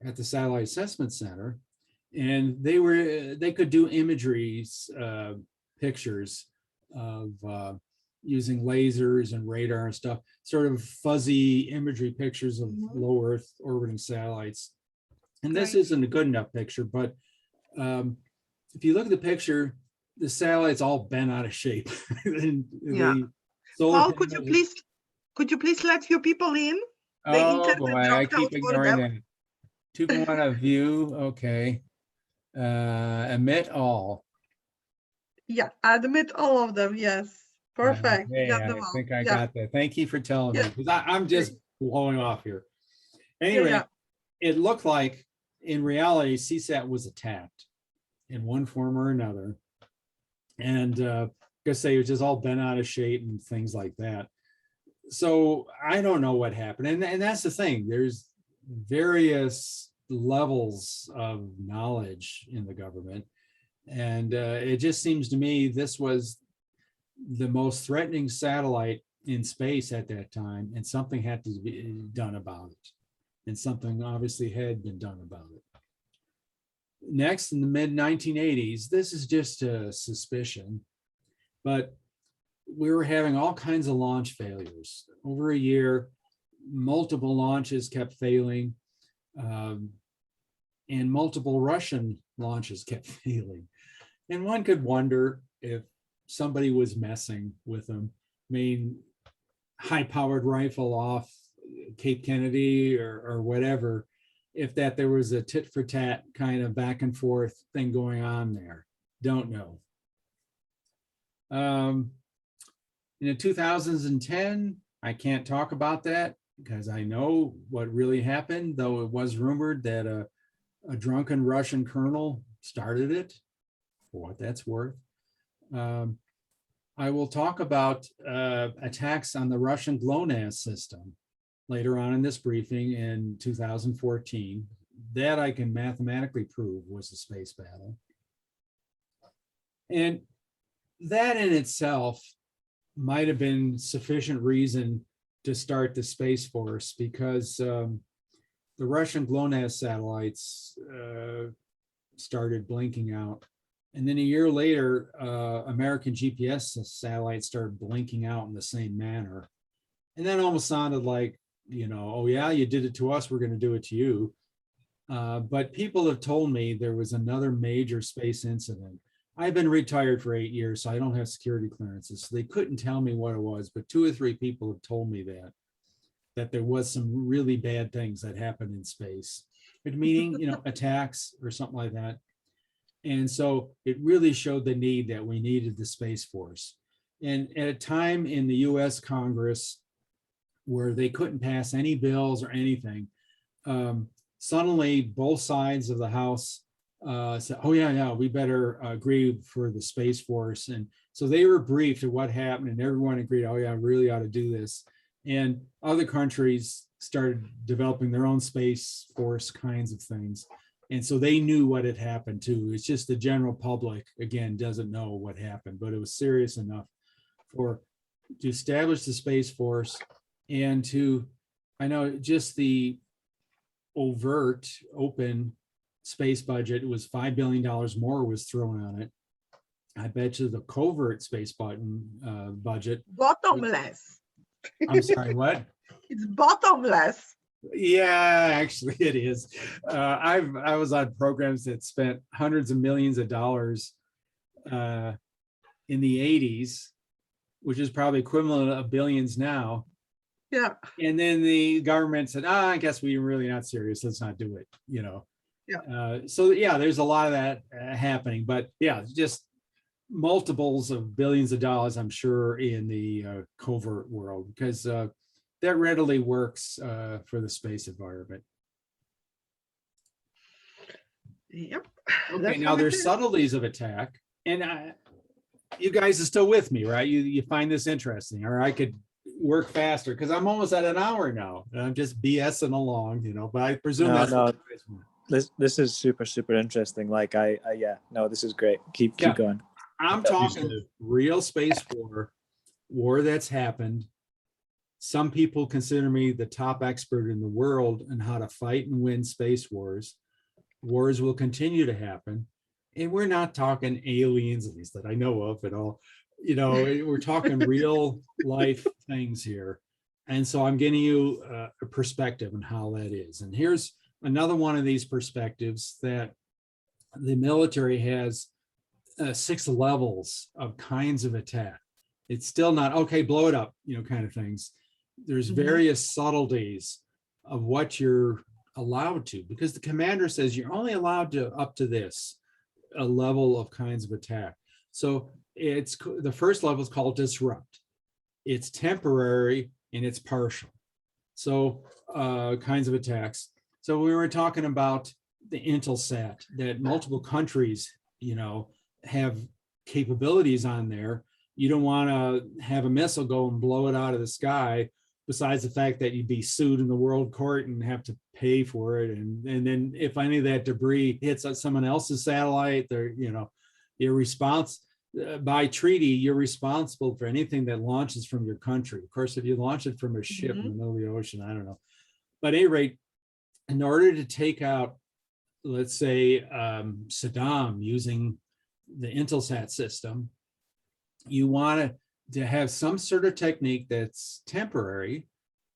at the Satellite Assessment Center, and they could do imagery pictures of using lasers and radar and stuff, sort of fuzzy imagery pictures of low Earth orbiting satellites. And this isn't a good enough picture, but if you look at the picture, the satellite's all bent out of shape. Yeah. Paul, could you please let few people in? Oh boy, I keep ignoring that. 2.1 view, okay. Emit all. Yeah, admit all of them, yes. Perfect. Yeah, I think I got that. Thank you for telling me, because I'm just blowing off here. Anyway, it looked like, in reality, CSAT was attacked in one form or another. And because they were just all bent out of shape and things like that. So I don't know what happened. And that's the thing. There's various levels of knowledge in the government. And it just seems to me this was the most threatening satellite in space at that time, and something had to be done about it. And something obviously had been done about it. Next, in the mid-1980s, this is just a suspicion, but we were having all kinds of launch failures. Over a year, multiple launches kept failing, and multiple Russian launches kept failing. And one could wonder if somebody was messing with them. I mean, high-powered rifle off Cape Kennedy or whatever, if there was a tit for tat kind of back and forth thing going on there. Don't know. In the 2010, I can't talk about that because I know what really happened, though it was rumored that a drunken Russian colonel started it. for what that's worth. I will talk about attacks on the Russian GLONASS system later on in this briefing in 2014. That I can mathematically prove was a space battle. And that in itself might have been sufficient reason to start the Space Force, because the Russian GLONASS satellites started blinking out. And then a year later, American GPS satellites started blinking out in the same manner. And that almost sounded like, you know, oh yeah, you did it to us, we're going to do it to you. But people have told me there was another major space incident. I've been retired for 8 years, so I don't have security clearances. So they couldn't tell me what it was, but 2 or 3 people have told me that there was some really bad things that happened in space, meaning, you know, attacks or something like that. And so it really showed the need that we needed the Space Force. And at a time in the US Congress where they couldn't pass any bills or anything, suddenly both sides of the House said, oh yeah, we better agree for the Space Force. And so they were briefed of what happened, and everyone agreed, oh yeah, really ought to do this. And other countries started developing their own Space Force kinds of things. And so they knew what had happened too. It's just the general public, again, doesn't know what happened, but it was serious enough to establish the Space Force and to, I know just the overt, open space budget was $5 billion more was thrown on it. I bet you the covert space budget. Bottomless. I'm sorry, what? It's bottomless. Yeah, actually it is. I was on programs that spent hundreds of millions of dollars in the 80s, which is probably equivalent of billions now. Yeah. And then the government said, I guess we're really not serious. Let's not do it, you know. Yeah. So yeah, there's a lot of that happening, but yeah, just multiples of billions of dollars, I'm sure, in the covert world, because that readily works for the space environment. Yep. Okay, That's now how it there's is. subtleties of attack, and you guys are still with me, right? You find this interesting, or I could work faster because I'm almost at an hour now, and I'm just BSing along, you know. But I presume No, that's no. what you guys want. This is super interesting. Like yeah, no, this is great. Keep Yeah. going. I'm talking real space war that's happened. Some people consider me the top expert in the world on how to fight and win space wars. Wars will continue to happen. And we're not talking aliens, at least that I know of at all. You know, we're talking real life things here. And so I'm giving you a perspective on how that is. And here's another one of these perspectives, that the military has 6 levels of kinds of attack. It's still not, okay, blow it up, you know, kind of things. There's various subtleties of what you're allowed to, because the commander says you're only allowed to up to this a level of kinds of attack. So it's the first level is called disrupt. It's temporary and it's partial. So kinds of attacks. So we were talking about the Intelsat, that multiple countries, you know, have capabilities on there. You don't want to have a missile go and blow it out of the sky, besides the fact that you'd be sued in the world court and have to pay for it. And then if any of that debris hits someone else's satellite, they're, you know, you're responsible. By treaty, you're responsible for anything that launches from your country. Of course, if you launch it from a ship in the middle of the ocean, I don't know. But at any rate, in order to take out, let's say, Saddam using the Intelsat system, you want to have some sort of technique that's temporary,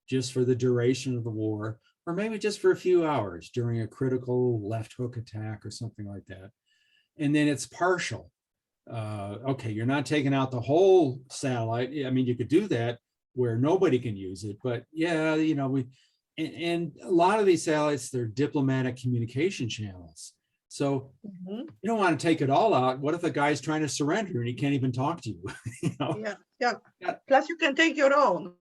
just for the duration of the war, or maybe just for a few hours during a critical left hook attack or something like that. And then it's partial. Okay, you're not taking out the whole satellite. I mean, you could do that where nobody can use it, but yeah, you know, and a lot of these satellites, they're diplomatic communication channels. So you don't want to take it all out. What if the guy's trying to surrender and he can't even talk to you? You know? Yeah. Plus, you can take your own,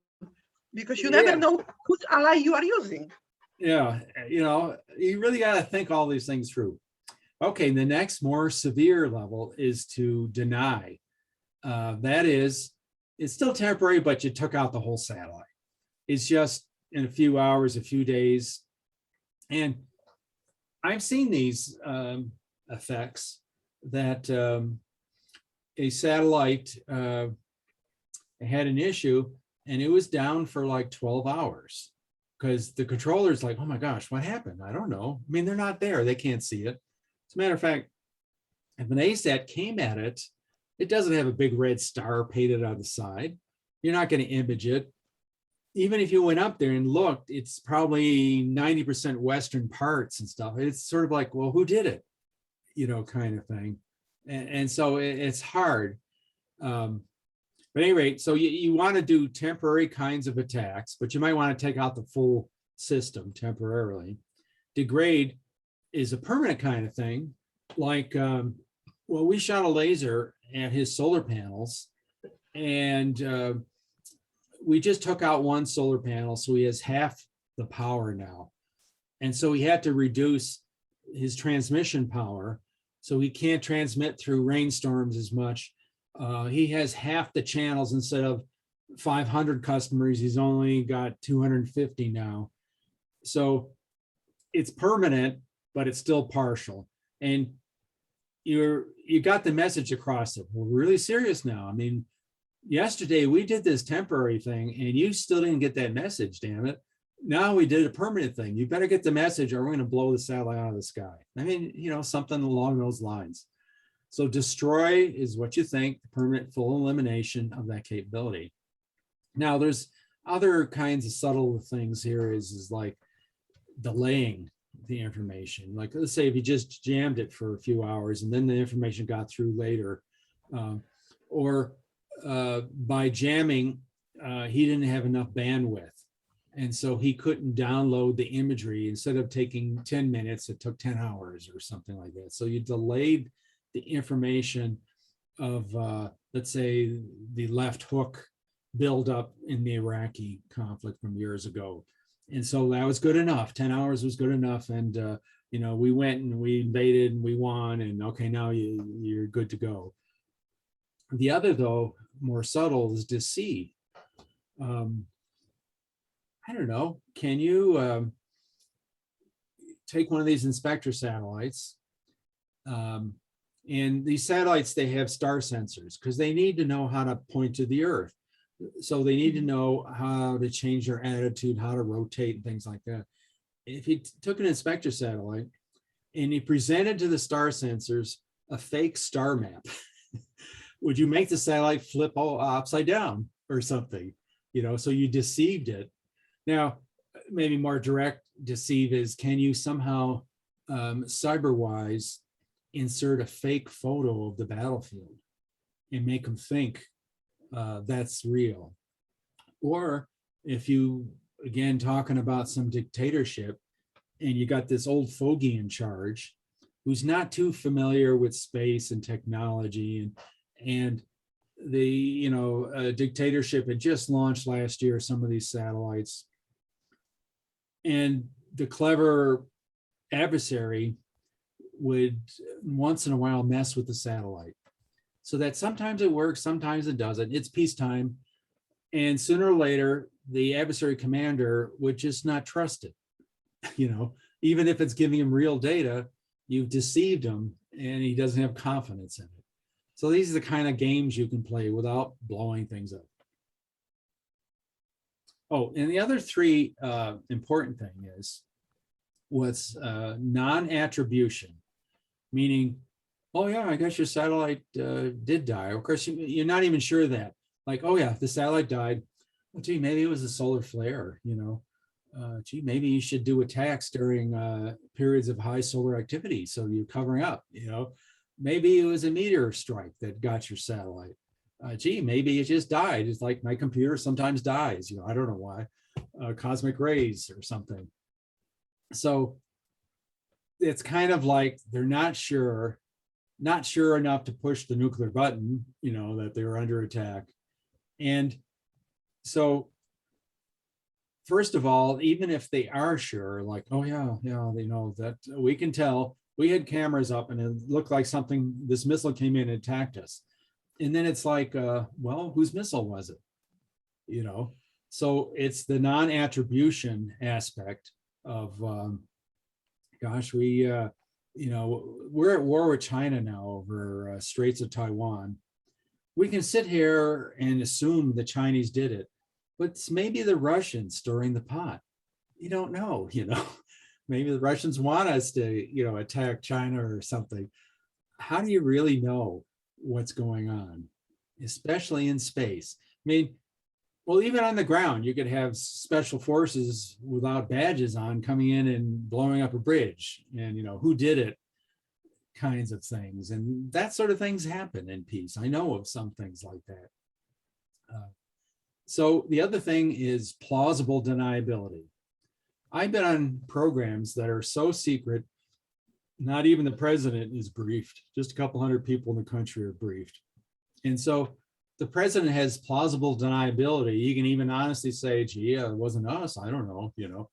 because you never know whose ally you are using. Yeah, you know, you really got to think all these things through. Okay, the next more severe level is to deny. That is, it's still temporary, but you took out the whole satellite. It's just in a few hours, a few days. And I've seen these effects that a satellite had an issue and it was down for like 12 hours because the controller's like, oh my gosh, what happened? I don't know. I mean, they're not there. They can't see it. As a matter of fact, if an ASAT came at it, it doesn't have a big red star painted on the side. You're not going to image it. Even if you went up there and looked, it's probably 90% Western parts and stuff. It's sort of like, well, who did it? You know, kind of thing. And so it's hard. But at any rate, so you want to do temporary kinds of attacks, but you might want to take out the full system temporarily. Degrade is a permanent kind of thing. Like, well, we shot a laser at his solar panels and we just took out one solar panel, so he has half the power now. And so he had to reduce his transmission power, so he can't transmit through rainstorms as much. He has half the channels. Instead of 500 customers, he's only got 250 now. So it's permanent, but it's still partial. And you got the message across it. We're really serious now. I mean, yesterday we did this temporary thing and you still didn't get that message, damn it. Now we did a permanent thing. You better get the message or we're going to blow the satellite out of the sky. I mean, you know, something along those lines. So destroy is what you think, the permanent full elimination of that capability. Now there's other kinds of subtle things here is like delaying the information. Like let's say if you just jammed it for a few hours and then the information got through later, or by jamming, he didn't have enough bandwidth. And so he couldn't download the imagery. Instead of taking 10 minutes, it took 10 hours or something like that. So you delayed the information of, let's say, the left hook buildup in the Iraqi conflict from years ago. And so that was good enough. 10 hours was good enough. And, you know, we went and we invaded and we won. And okay, now you're good to go. The other, though, more subtle is deceive. I don't know. Can you take one of these inspector satellites? And these satellites, they have star sensors because they need to know how to point to the Earth. So they need to know how to change their attitude, how to rotate and things like that. If you took an inspector satellite and you presented to the star sensors a fake star map, would you make the satellite flip all upside down or something? You know, so you deceived it. Now, maybe more direct deceive is, can you somehow cyber-wise insert a fake photo of the battlefield and make them think that's real? Or if you, again, talking about some dictatorship and you got this old fogey in charge who's not too familiar with space and technology and the, you know, dictatorship had just launched last year, some of these satellites. And the clever adversary would once in a while mess with the satellite. So that sometimes it works, sometimes it doesn't. It's peacetime. And sooner or later, the adversary commander would just not trust it. You know, even if it's giving him real data, you've deceived him and he doesn't have confidence in it. So these are the kind of games you can play without blowing things up. Oh, and the other three important thing is what's non-attribution, meaning, oh yeah, I guess your satellite did die. Of course, you're not even sure of that. Like, oh yeah, the satellite died. Well, gee, maybe it was a solar flare, you know. Gee, maybe you should do attacks during periods of high solar activity, so you're covering up, you know. Maybe it was a meteor strike that got your satellite. Gee, maybe it just died. It's like my computer sometimes dies, you know, I don't know why. Cosmic rays or something. So it's kind of like they're not sure enough to push the nuclear button, you know, that they're under attack. And so first of all, even if they are sure, like, oh yeah, you know, that we can tell we had cameras up and it looked like something, this missile came in and attacked us. And then it's like, well, whose missile was it? You know, so it's the non-attribution aspect of, gosh, you know, we're at war with China now over Straits of Taiwan. We can sit here and assume the Chinese did it, but it's maybe the Russians stirring the pot. You don't know, you know, maybe the Russians want us to, you know, attack China or something. How do you really know what's going on, especially in space? I mean, well, even on the ground, you could have special forces without badges on coming in and blowing up a bridge, and, you know, who did it kinds of things. And that sort of things happen in peace. I know of some things like that. So the other thing is plausible deniability. I've been on programs that are so secret, not even the president is briefed. Just a couple hundred people in the country are briefed. And so the president has plausible deniability. You can even honestly say, gee, it wasn't us, I don't know, you know,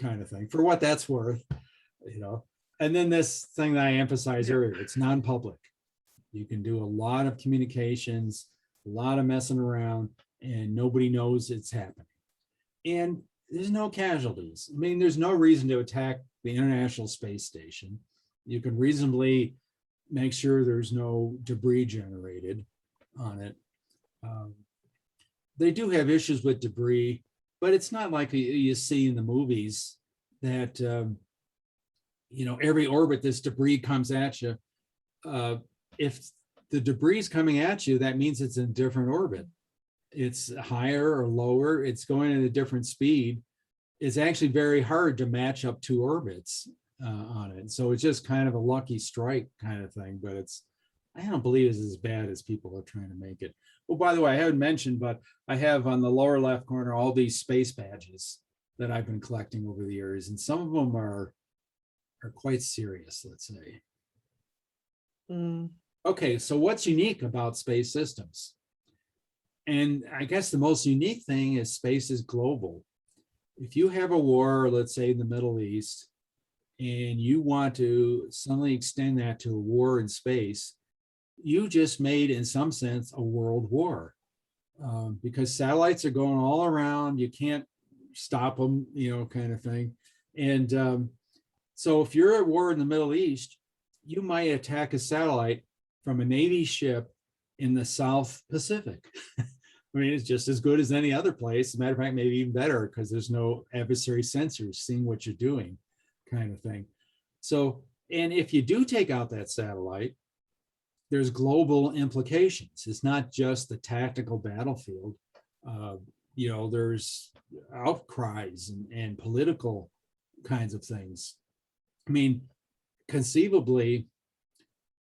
kind of thing, for what that's worth, you know. And then this thing that I emphasized earlier, it's non-public. You can do a lot of communications, a lot of messing around, and nobody knows it's happening. And there's no casualties. I mean, there's no reason to attack the International Space Station. You can reasonably make sure there's no debris generated on it. They do have issues with debris, but it's not like you see in the movies that, you know, every orbit this debris comes at you. If the debris is coming at you, that means it's in a different orbit. It's higher or lower, it's going at a different speed. It's actually very hard to match up two orbits on it. So it's just kind of a lucky strike kind of thing, but I don't believe it's as bad as people are trying to make it. Oh, by the way, I haven't mentioned, but I have on the lower left corner all these space badges that I've been collecting over the years, and some of them are quite serious, let's say. Okay, so what's unique about space systems? And I guess the most unique thing is space is global. If you have a war, let's say in the Middle East, and you want to suddenly extend that to a war in space, you just made, in some sense, a world war, because satellites are going all around. You can't stop them, you know, kind of thing. And so if you're at war in the Middle East, you might attack a satellite from a Navy ship in the South Pacific. I mean, it's just as good as any other place. As a matter of fact, maybe even better, because there's no adversary sensors seeing what you're doing, kind of thing. So, and if you do take out that satellite, there's global implications. It's not just the tactical battlefield. You know, there's outcries and political kinds of things. I mean, conceivably,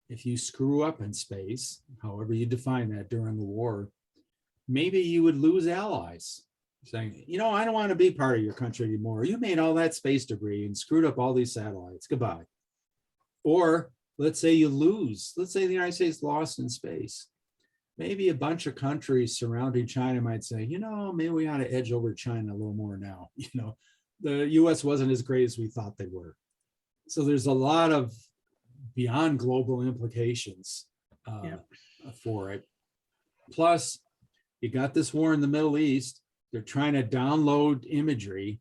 if you screw up in space, however you define that during the war, maybe you would lose allies, saying, you know, I don't want to be part of your country anymore. You made all that space debris and screwed up all these satellites. Goodbye. Or let's say you lose. Let's say the United States lost in space. Maybe a bunch of countries surrounding China might say, you know, maybe we ought to edge over China a little more now. You know, the US wasn't as great as we thought they were. So there's a lot of beyond global implications for it. Plus, you got this war in the Middle East. They're trying to download imagery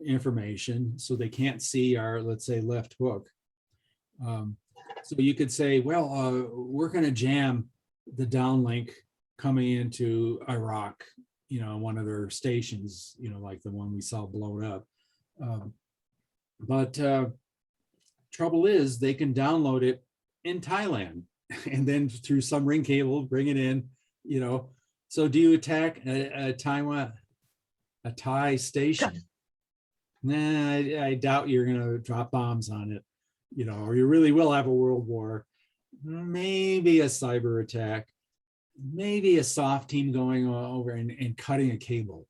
information so they can't see our, let's say, left hook. So you could say, well, we're going to jam the downlink coming into Iraq, you know, one of their stations, you know, like the one we saw blown up. But trouble is, they can download it in Thailand and then through some ring cable, bring it in, you know. So do you attack a Thai station? Nah, I doubt you're going to drop bombs on it, you know, or you really will have a world war. Maybe a cyber attack, maybe a soft team going over and cutting a cable,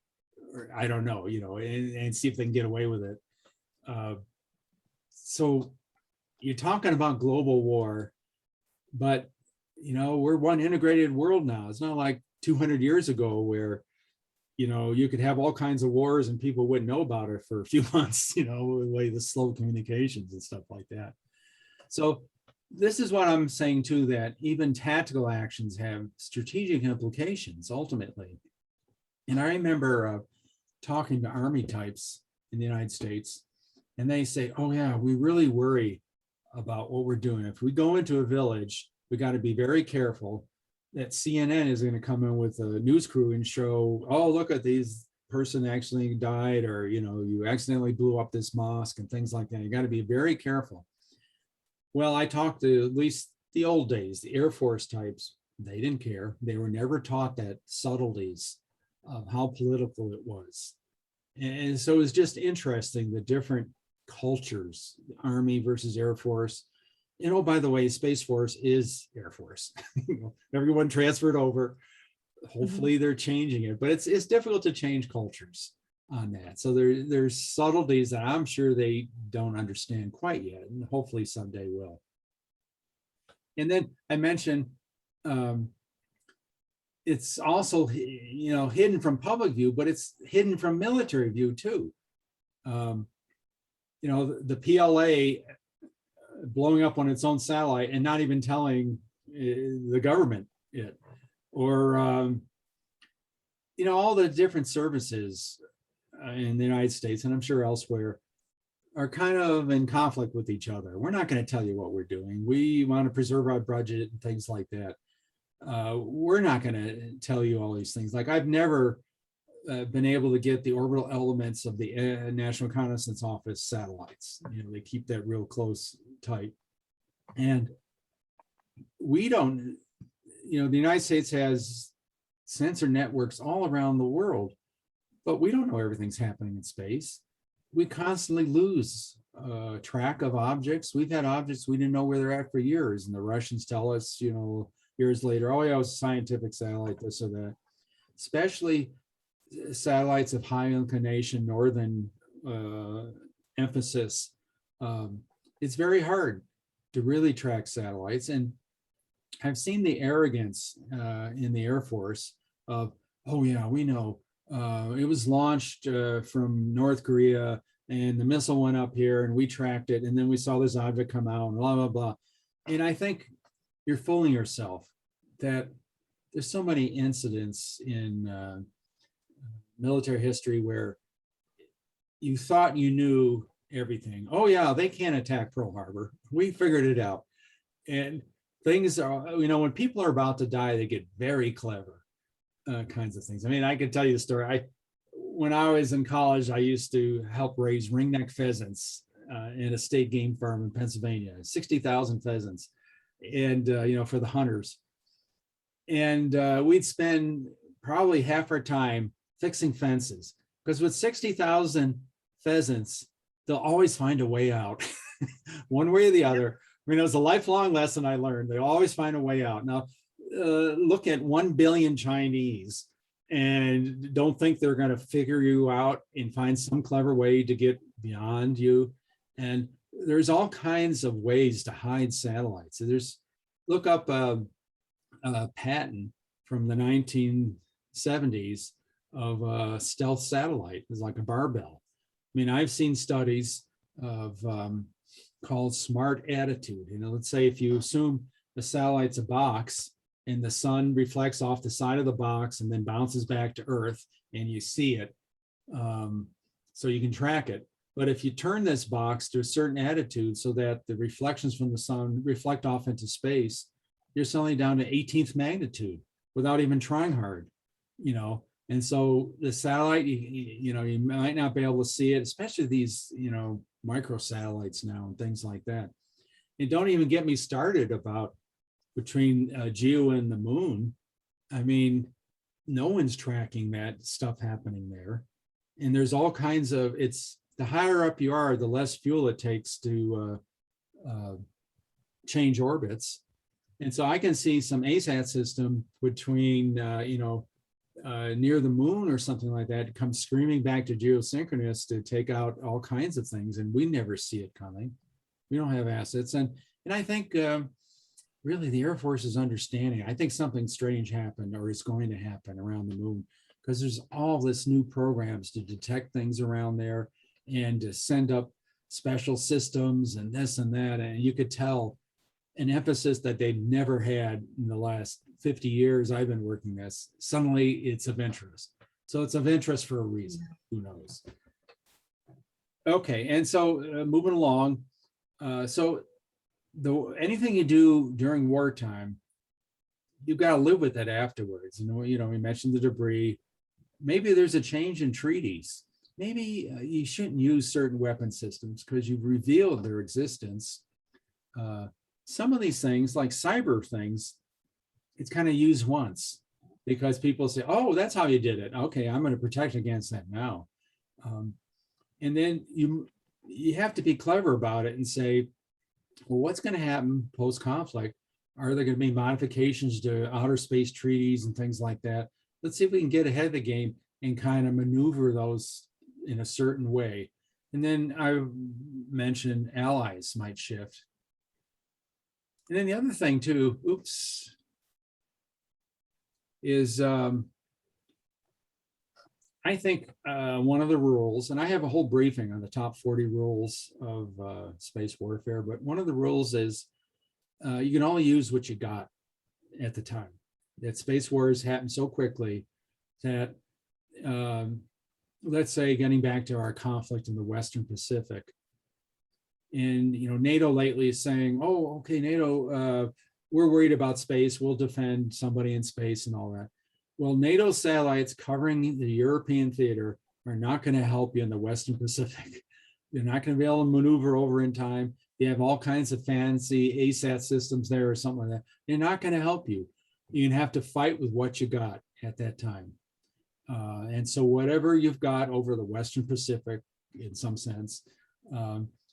or I don't know, you know, and see if they can get away with it. So you're talking about global war, but, you know, we're one integrated world now. It's not like 200 years ago where, you know, you could have all kinds of wars and people wouldn't know about it for a few months, you know, the way the slow communications and stuff like that. So this is what I'm saying too, that even tactical actions have strategic implications ultimately. And I remember talking to Army types in the United States, and they say, oh yeah, we really worry about what we're doing. If we go into a village, we got to be very careful that CNN is going to come in with a news crew and show, oh, look at these person actually died, or, you know, you accidentally blew up this mosque and things like that. You got to be very careful. Well, I talked to at least the old days, the Air Force types, they didn't care. They were never taught that subtleties of how political it was. And so it was just interesting, the different cultures, Army versus Air Force. And oh, by the way, Space Force is Air Force. Everyone transferred over. Hopefully they're changing it, but it's difficult to change cultures on that. So there's subtleties that I'm sure they don't understand quite yet, and hopefully someday will. And then I mentioned it's also, you know, hidden from public view, but it's hidden from military view too. You know, the PLA blowing up on its own satellite and not even telling the government it, or you know, all the different services in the United States, and I'm sure elsewhere, are kind of in conflict with each other. We're not going to tell you what we're doing. We want to preserve our budget and things like that. We're not going to tell you all these things. Like, I've never been able to get the orbital elements of the National Reconnaissance Office satellites. You know, they keep that real close, tight. And we don't, you know, the United States has sensor networks all around the world, but we don't know everything's happening in space. We constantly lose track of objects. We've had objects we didn't know where they're at for years, and the Russians tell us, you know, years later, oh yeah, it was a scientific satellite, this or that. Especially satellites of high inclination, northern emphasis. It's very hard to really track satellites. And I've seen the arrogance in the Air Force of, oh yeah, we know it was launched from North Korea, and the missile went up here and we tracked it, and then we saw this object come out, and blah, blah, blah. And I think you're fooling yourself that there's so many incidents in military history where you thought you knew everything. Oh yeah, they can't attack Pearl Harbor. We figured it out. And things are, you know, when people are about to die, they get very clever kinds of things. I mean, I could tell you the story. When I was in college, I used to help raise ringneck pheasants in a state game farm in Pennsylvania, 60,000 pheasants, and you know, for the hunters. And we'd spend probably half our time fixing fences, because with 60,000 pheasants, they'll always find a way out, one way or the other. I mean, it was a lifelong lesson I learned. They always find a way out. Now, look at 1 billion Chinese and don't think they're going to figure you out and find some clever way to get beyond you. And there's all kinds of ways to hide satellites. So look up a patent from the 1970s of a stealth satellite. It's like a barbell. I mean, I've seen studies of called smart attitude. You know, let's say if you assume the satellite's a box and the sun reflects off the side of the box and then bounces back to Earth and you see it, so you can track it. But if you turn this box to a certain attitude so that the reflections from the sun reflect off into space, you're suddenly down to 18th magnitude without even trying hard, you know. And so the satellite, you know, you might not be able to see it, especially these, you know, micro satellites now and things like that. And don't even get me started about between Geo and the moon. I mean, no one's tracking that stuff happening there. And there's all kinds of, it's the higher up you are, the less fuel it takes to change orbits. And so I can see some ASAT system between, you know, near the moon or something like that, come screaming back to geosynchronous to take out all kinds of things, and we never see it coming. We don't have assets. And I think really the Air Force is understanding. I think something strange happened or is going to happen around the moon, because there's all this new programs to detect things around there and to send up special systems and this and that. And you could tell an emphasis that they've never had in the last 50 years I've been working this. Suddenly it's of interest. So it's of interest for a reason, who knows? Okay, and so moving along. So anything you do during wartime, you've got to live with that afterwards. You know, we mentioned the debris. Maybe there's a change in treaties. Maybe you shouldn't use certain weapon systems because you've revealed their existence. Some of these things, like cyber things, it's kind of used once because people say, oh, that's how you did it. Okay, I'm going to protect against that now. And then you have to be clever about it and say, well, what's going to happen post-conflict? Are there going to be modifications to outer space treaties and things like that? Let's see if we can get ahead of the game and kind of maneuver those in a certain way. And then I mentioned allies might shift. And then the other thing too, is I think one of the rules, and I have a whole briefing on the top 40 rules of space warfare, but one of the rules is you can only use what you got at the time. That space wars happen so quickly that, let's say, getting back to our conflict in the Western Pacific, and NATO lately is saying, oh, okay, NATO, we're worried about space, we'll defend somebody in space and all that. Well, NATO satellites covering the European theater are not going to help you in the Western Pacific. They're not going to be able to maneuver over in time. They have all kinds of fancy ASAT systems there or something like that. They're not going to help you. You're going to have to fight with what you got at that time. And so whatever you've got over the Western Pacific, in some sense,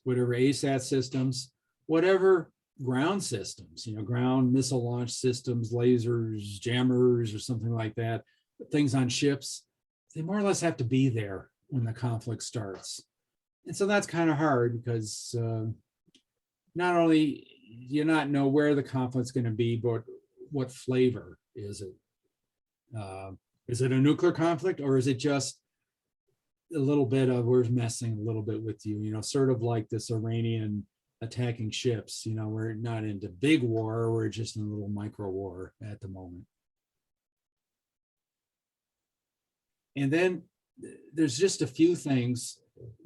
whatever ASAT systems, whatever ground systems, ground missile launch systems, lasers, jammers, or something like that, things on ships, they more or less have to be there when the conflict starts. And so that's kind of hard because not only do you not know where the conflict's going to be, but what flavor is it? Is it a nuclear conflict, or is it just a little bit of we're messing a little bit with you, sort of like this Iranian attacking ships, we're not into big war, we're just in a little micro war at the moment. And then there's just a few things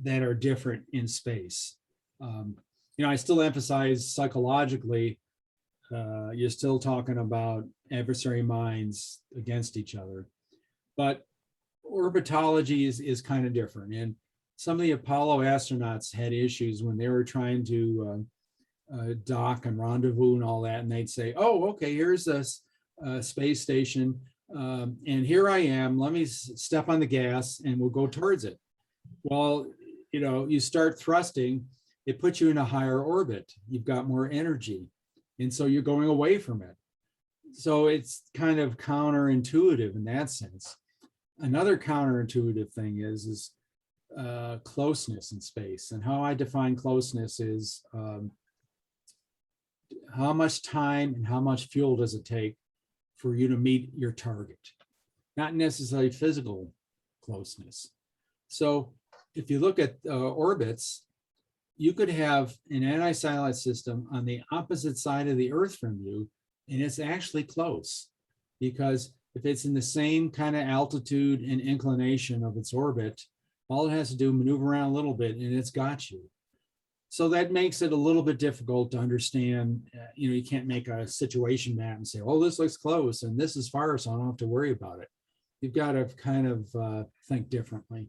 that are different in space. I still emphasize psychologically, you're still talking about adversary minds against each other, but orbitology is kind of different. And some of the Apollo astronauts had issues when they were trying to dock and rendezvous and all that. And they'd say, oh, okay, here's this space station. And here I am, let me step on the gas and we'll go towards it. Well, you start thrusting, it puts you in a higher orbit. You've got more energy. And so you're going away from it. So it's kind of counterintuitive in that sense. Another counterintuitive thing is closeness in space. And how I define closeness is how much time and how much fuel does it take for you to meet your target, not necessarily physical closeness. So if you look at orbits, you could have an anti-satellite system on the opposite side of the Earth from you, and it's actually close, because if it's in the same kind of altitude and inclination of its orbit, all it has to do is maneuver around a little bit and it's got you. So that makes it a little bit difficult to understand. You can't make a situation map and say, oh, this looks close and this is far, so I don't have to worry about it. You've got to kind of think differently.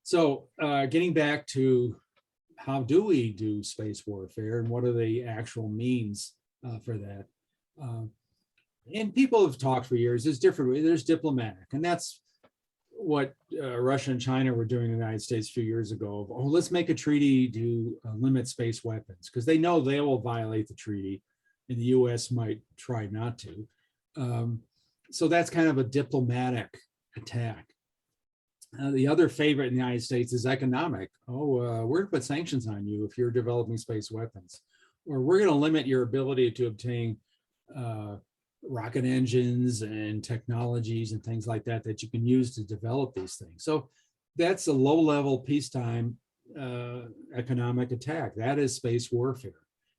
So getting back to how do we do space warfare and what are the actual means for that? And people have talked for years, there's different, there's diplomatic, and that's what Russia and China were doing in the United States a few years ago. Oh, let's make a treaty to limit space weapons, because they know they will violate the treaty and the US might try not to. So that's kind of a diplomatic attack. The other favorite in the United States is economic. Oh, we're going to put sanctions on you if you're developing space weapons, or we're going to limit your ability to obtain rocket engines and technologies and things like that that you can use to develop these things. So that's a low-level peacetime economic attack. That is space warfare.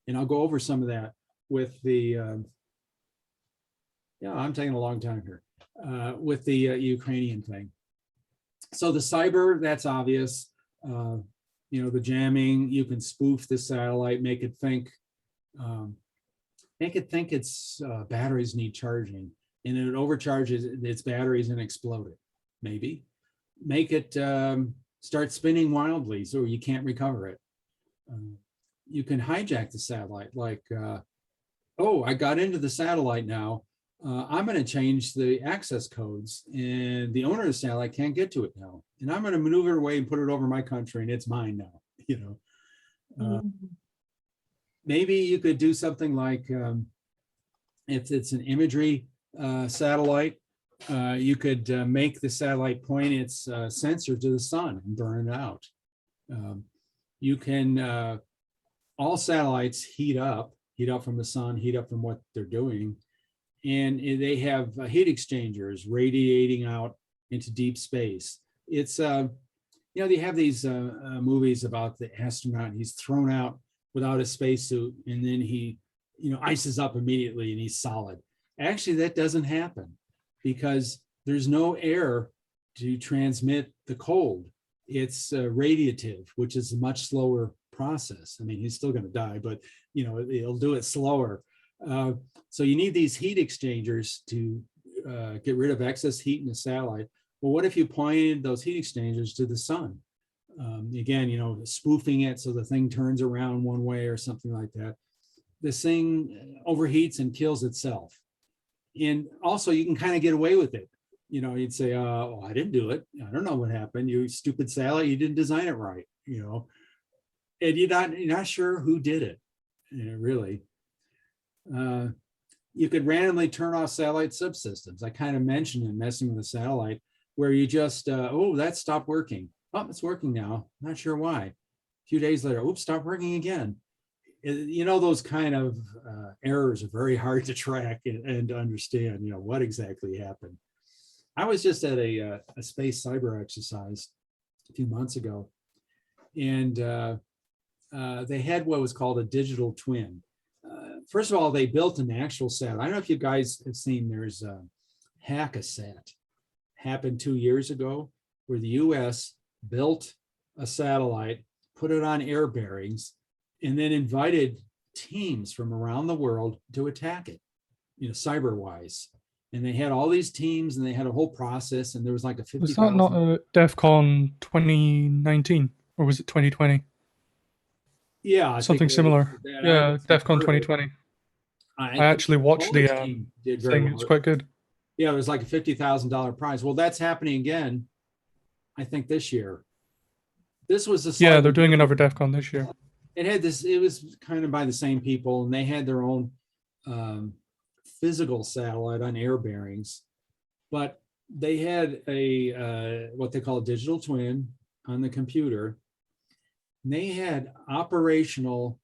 And I'll go over some of that with the, yeah, I'm taking a long time here, with the Ukrainian thing. So the cyber, that's obvious. You know, the jamming, you can spoof the satellite, make it think its batteries need charging, and it overcharges its batteries and explode it, maybe. Make it start spinning wildly so you can't recover it. You can hijack the satellite, like, oh, I got into the satellite now. I'm going to change the access codes, and the owner of the satellite can't get to it now. And I'm going to maneuver it away and put it over my country, and it's mine now. You know, maybe you could do something like, if it's an imagery satellite, you could make the satellite point its sensor to the sun and burn it out. You can, all satellites heat up from the sun, heat up from what they're doing. And they have heat exchangers radiating out into deep space. It's, you know, they have these movies about the astronaut, he's thrown out without a spacesuit, and then he, you know, ices up immediately and he's solid. Actually, that doesn't happen because there's no air to transmit the cold. It's radiative, which is a much slower process. I mean, he's still going to die, but, you know, it'll do it slower. So you need these heat exchangers to get rid of excess heat in the satellite. Well, what if you pointed those heat exchangers to the sun? Again, you know, spoofing it so the thing turns around one way or something like that. This thing overheats and kills itself. And also you can kind of get away with it. You know, you'd say, oh, I didn't do it. I don't know what happened. You stupid satellite, you didn't design it right, you know. And you're not sure who did it, you know, really. You could randomly turn off satellite subsystems. I kind of mentioned in messing with a satellite where you just, oh, that stopped working. Oh, it's working now. Not sure why. A few days later, oops, stopped working again. You know, those kind of errors are very hard to track and to understand, you know, what exactly happened. I was just at a space cyber exercise a few months ago, and they had what was called a digital twin. First of all, they built an actual satellite. I don't know if you guys have seen, there's Hack-A-Sat. Happened 2 years ago, where the US built a satellite, put it on air bearings, and then invited teams from around the world to attack it, you know, cyber-wise. And they had all these teams, and they had a whole process, and there was like a 50,000. Was that not a DEF CON 2019, or was it 2020? Yeah, I Something think similar. Yeah, DEF CON further. 2020. I think actually watched the Polish team did very thing. well. It's quite good. Yeah, it was like a $50,000 prize. Well, that's happening again, I think, this year. This was a Yeah, they're doing another DEF CON this year. It had this, it was kind of by the same people, and they had their own physical satellite on air bearings, but they had a what they call a digital twin on the computer. And they had operational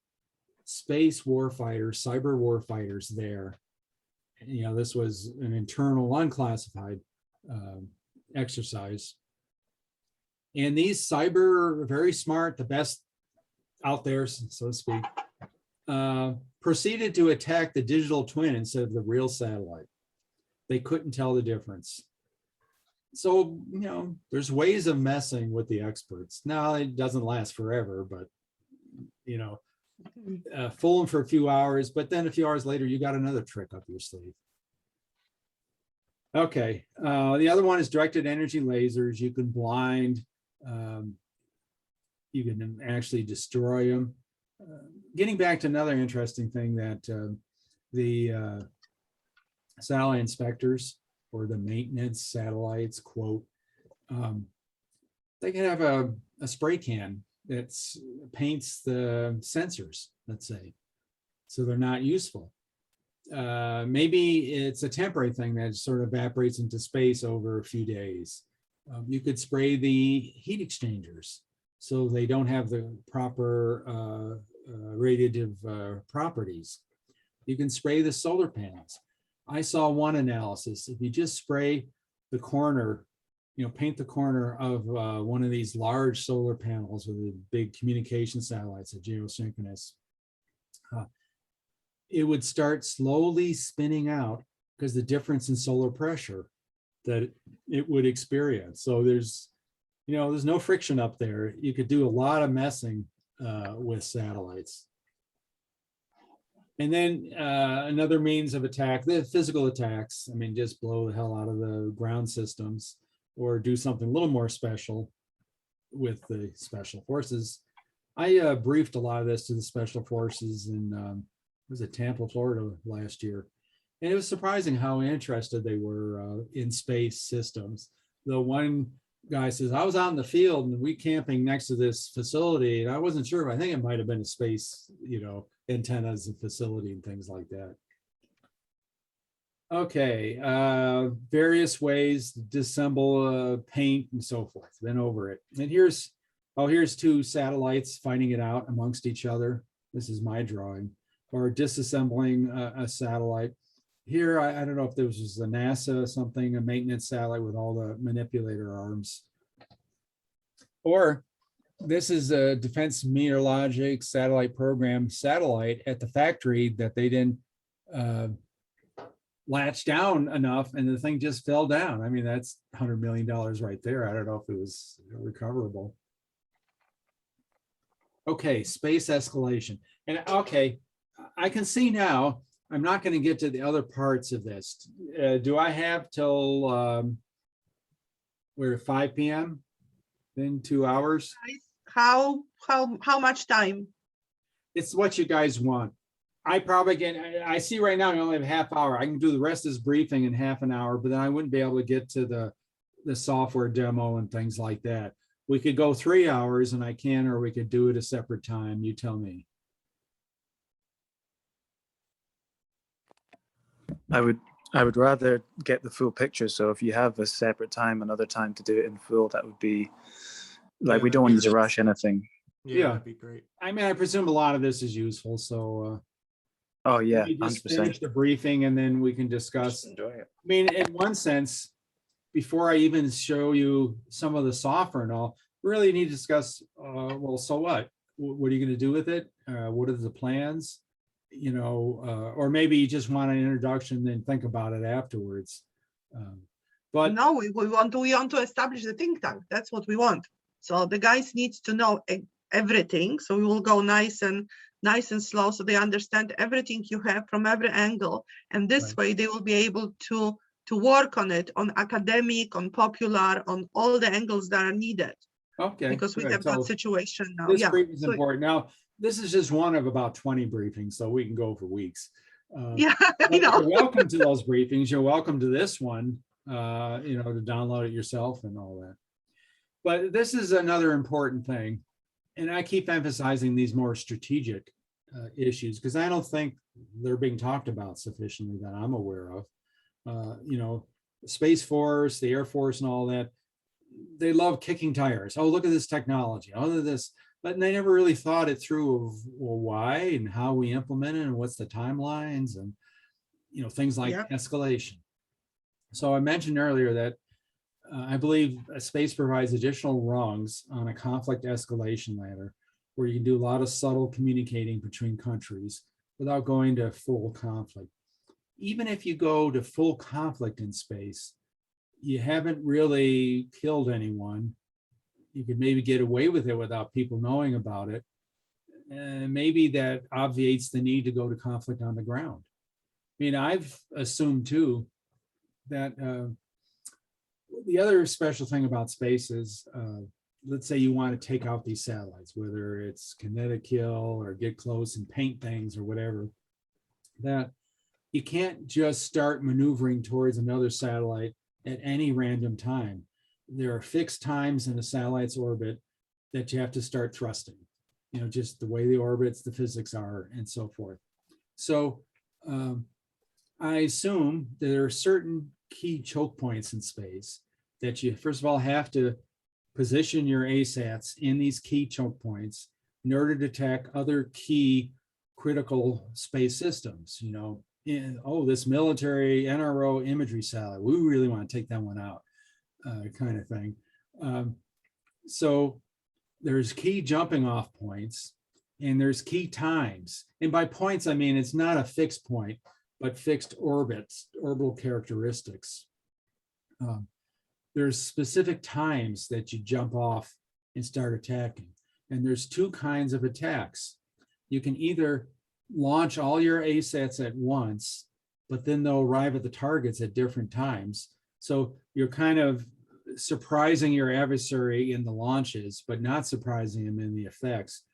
space warfighters, cyber warfighters there. You know, this was an internal, unclassified exercise. And these cyber, very smart, the best out there, so to speak, proceeded to attack the digital twin instead of the real satellite. They couldn't tell the difference. So, you know, there's ways of messing with the experts. Now, it doesn't last forever, but, you know, fool them for a few hours, but then a few hours later, you got another trick up your sleeve. Okay, the other one is directed energy lasers. You can blind, you can actually destroy them. Getting back to another interesting thing that the satellite inspectors or the maintenance satellites quote, they can have a spray can that paints the sensors, let's say, so they're not useful. Maybe it's a temporary thing that sort of evaporates into space over a few days. You could spray the heat exchangers so they don't have the proper radiative properties. You can spray the solar panels. I saw one analysis. If you just spray the corner paint the corner of one of these large solar panels with the big communication satellites, a geosynchronous, it would start slowly spinning out because the difference in solar pressure that it would experience. So there's no friction up there. You could do a lot of messing with satellites. And then another means of attack, the physical attacks. I mean, just blow the hell out of the ground systems or do something a little more special with the special forces. I briefed a lot of this to the special forces in was it Tampa, Florida last year. And it was surprising how interested they were in space systems. The one guy says, I was out in the field and we camping next to this facility and I wasn't sure, but I think it might've been a space, antennas and facility and things like that. Okay, various ways to disassemble paint and so forth, then over it. And here's two satellites fighting it out amongst each other. This is my drawing, or disassembling a satellite. Here, I don't know if there was just a NASA something, a maintenance satellite with all the manipulator arms. Or this is a Defense Meteorologic Satellite Program satellite at the factory that they didn't latch down enough and the thing just fell down. I mean, that's $100 million right there. I don't know if it was recoverable. Okay, space escalation. And okay, I can see now, I'm not going to get to the other parts of this. Do I have till we're 5 p.m. in 2 hours? How much time? It's what you guys want. I probably I see right now I only have a half hour. I can do the rest of this briefing in half an hour, but then I wouldn't be able to get to the software demo and things like that. We could go 3 hours and I can, or we could do it a separate time. You tell me. I would rather get the full picture. So if you have a separate time, another time to do it in full, that would be like, Yeah, we don't want you to rush anything. Yeah. That'd be great. I mean, I presume a lot of this is useful. So Oh yeah, let me just 100%. finish the briefing and then we can discuss. Enjoying it. I mean, in one sense, before I even show you some of the software and all, we really need to discuss, well, so what? What are you going to do with it? What are the plans? Or maybe you just want an introduction, then think about it afterwards. But no, we want to establish the think tank. That's what we want. So the guys needs to know everything. So we will go nice and slow, so they understand everything you have from every angle. And this Right. way they will be able to work on it, on academic, on popular, on all the angles that are needed. okay, Because we good. have So that situation now. this Yeah. briefing is So, important. Now, this is just one of about 20 briefings, so we can go for weeks. yeah, I But know. you're welcome to those briefings. You're welcome to this one, to download it yourself and all that. But this is another important thing. And I keep emphasizing these more strategic issues because I don't think they're being talked about sufficiently that I'm aware of. The Space Force, the Air Force and all that, they love kicking tires. Oh, look at this technology. Oh, look at this. But they never really thought it through of, well, why and how we implement it and what's the timelines and, things like Yep. escalation. So I mentioned earlier that I believe space provides additional rungs on a conflict escalation ladder where you can do a lot of subtle communicating between countries without going to full conflict. Even if you go to full conflict in space, you haven't really killed anyone. You could maybe get away with it without people knowing about it. And maybe that obviates the need to go to conflict on the ground. I mean, I've assumed too that the other special thing about space is, let's say you want to take out these satellites, whether it's kinetic kill or get close and paint things or whatever, that you can't just start maneuvering towards another satellite at any random time. There are fixed times in a satellite's orbit that you have to start thrusting, just the way the orbits, the physics are, and so forth. So I assume there are certain key choke points in space that you, first of all, have to position your ASATs in these key choke points in order to attack other key critical space systems. This military NRO imagery satellite, we really want to take that one out. kind of thing. So there's key jumping off points and there's key times. And by points, I mean, it's not a fixed point, but fixed orbits, orbital characteristics. There's specific times that you jump off and start attacking. And there's two kinds of attacks. You can either launch all your ASATs at once, but then they'll arrive at the targets at different times. So you're kind of surprising your adversary in the launches, but not surprising them in the effects.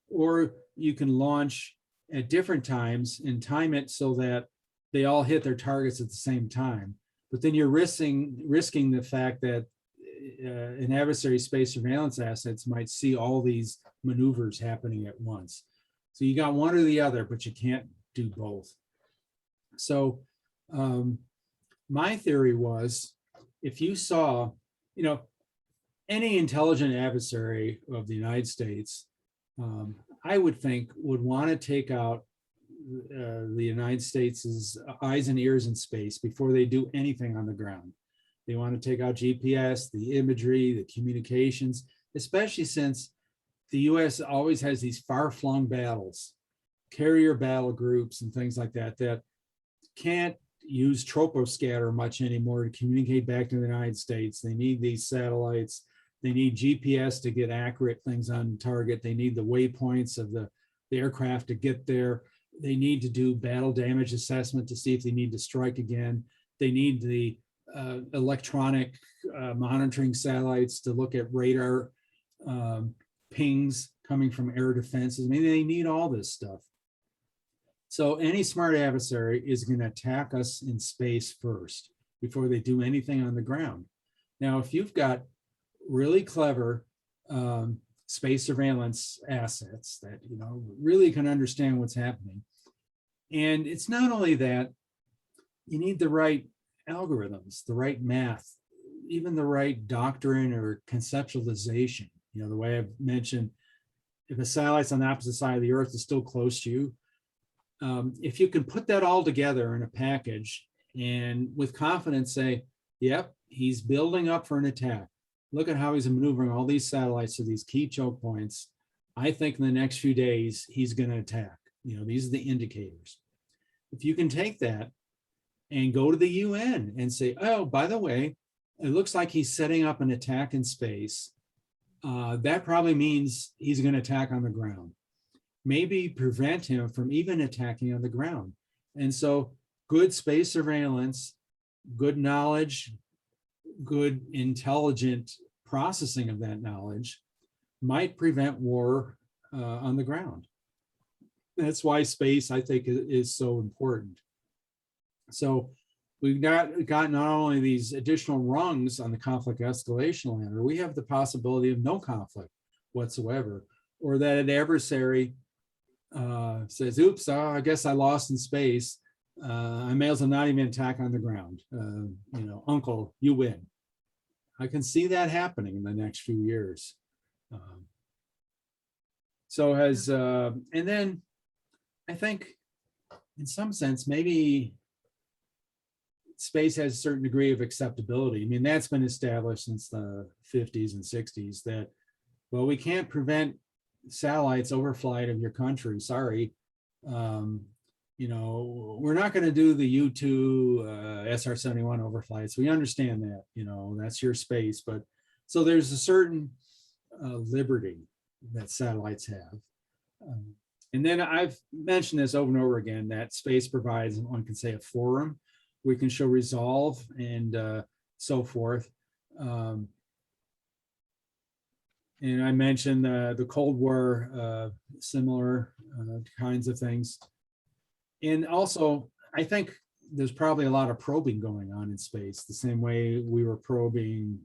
Or you can launch at different times and time it so that they all hit their targets at the same time. But then you're risking the fact that an adversary space surveillance assets might see all these maneuvers happening at once. So you got one or the other, but you can't do both. So my theory was, if you saw, any intelligent adversary of the United States, I would think would want to take out the United States' eyes and ears in space before they do anything on the ground. They want to take out GPS, the imagery, the communications, especially since the US always has these far-flung battles, carrier battle groups and things like that, that can't use troposcatter much anymore to communicate back to the United States. They need these satellites. They need GPS to get accurate things on target. They need the waypoints of the aircraft to get there. They need to do battle damage assessment to see if they need to strike again. They need the electronic monitoring satellites to look at radar pings coming from air defenses. I mean, they need all this stuff. So any smart adversary is going to attack us in space first before they do anything on the ground. Now, if you've got really clever space surveillance assets that really can understand what's happening, and it's not only that, you need the right algorithms, the right math, even the right doctrine or conceptualization. The way I've mentioned, if a satellite's on the opposite side of the Earth is still close to you, if you can put that all together in a package and with confidence say, yep, he's building up for an attack. Look at how he's maneuvering all these satellites to these key choke points. I think in the next few days, he's going to attack. These are the indicators. If you can take that and go to the UN and say, oh, by the way, it looks like he's setting up an attack in space. That probably means he's going to attack on the ground. Maybe prevent him from even attacking on the ground. And so good space surveillance, good knowledge, good intelligent processing of that knowledge might prevent war on the ground. That's why space, I think, is so important. So we've got not only these additional rungs on the conflict escalation ladder, we have the possibility of no conflict whatsoever, or that an adversary says, oops, I guess I lost in space. I may as well not even attack on the ground. Uncle, you win. I can see that happening in the next few years. And then I think in some sense, maybe space has a certain degree of acceptability. I mean, that's been established since the 50s and 60s that, well, we can't prevent satellites overflight of your country. Sorry. We're not going to do the U-2 SR-71 overflights. We understand that, that's your space. But so there's a certain liberty that satellites have. And then I've mentioned this over and over again, that space provides, one can say, a forum. We can show resolve and so forth. And I mentioned the Cold War, similar kinds of things. And also, I think there's probably a lot of probing going on in space, the same way we were probing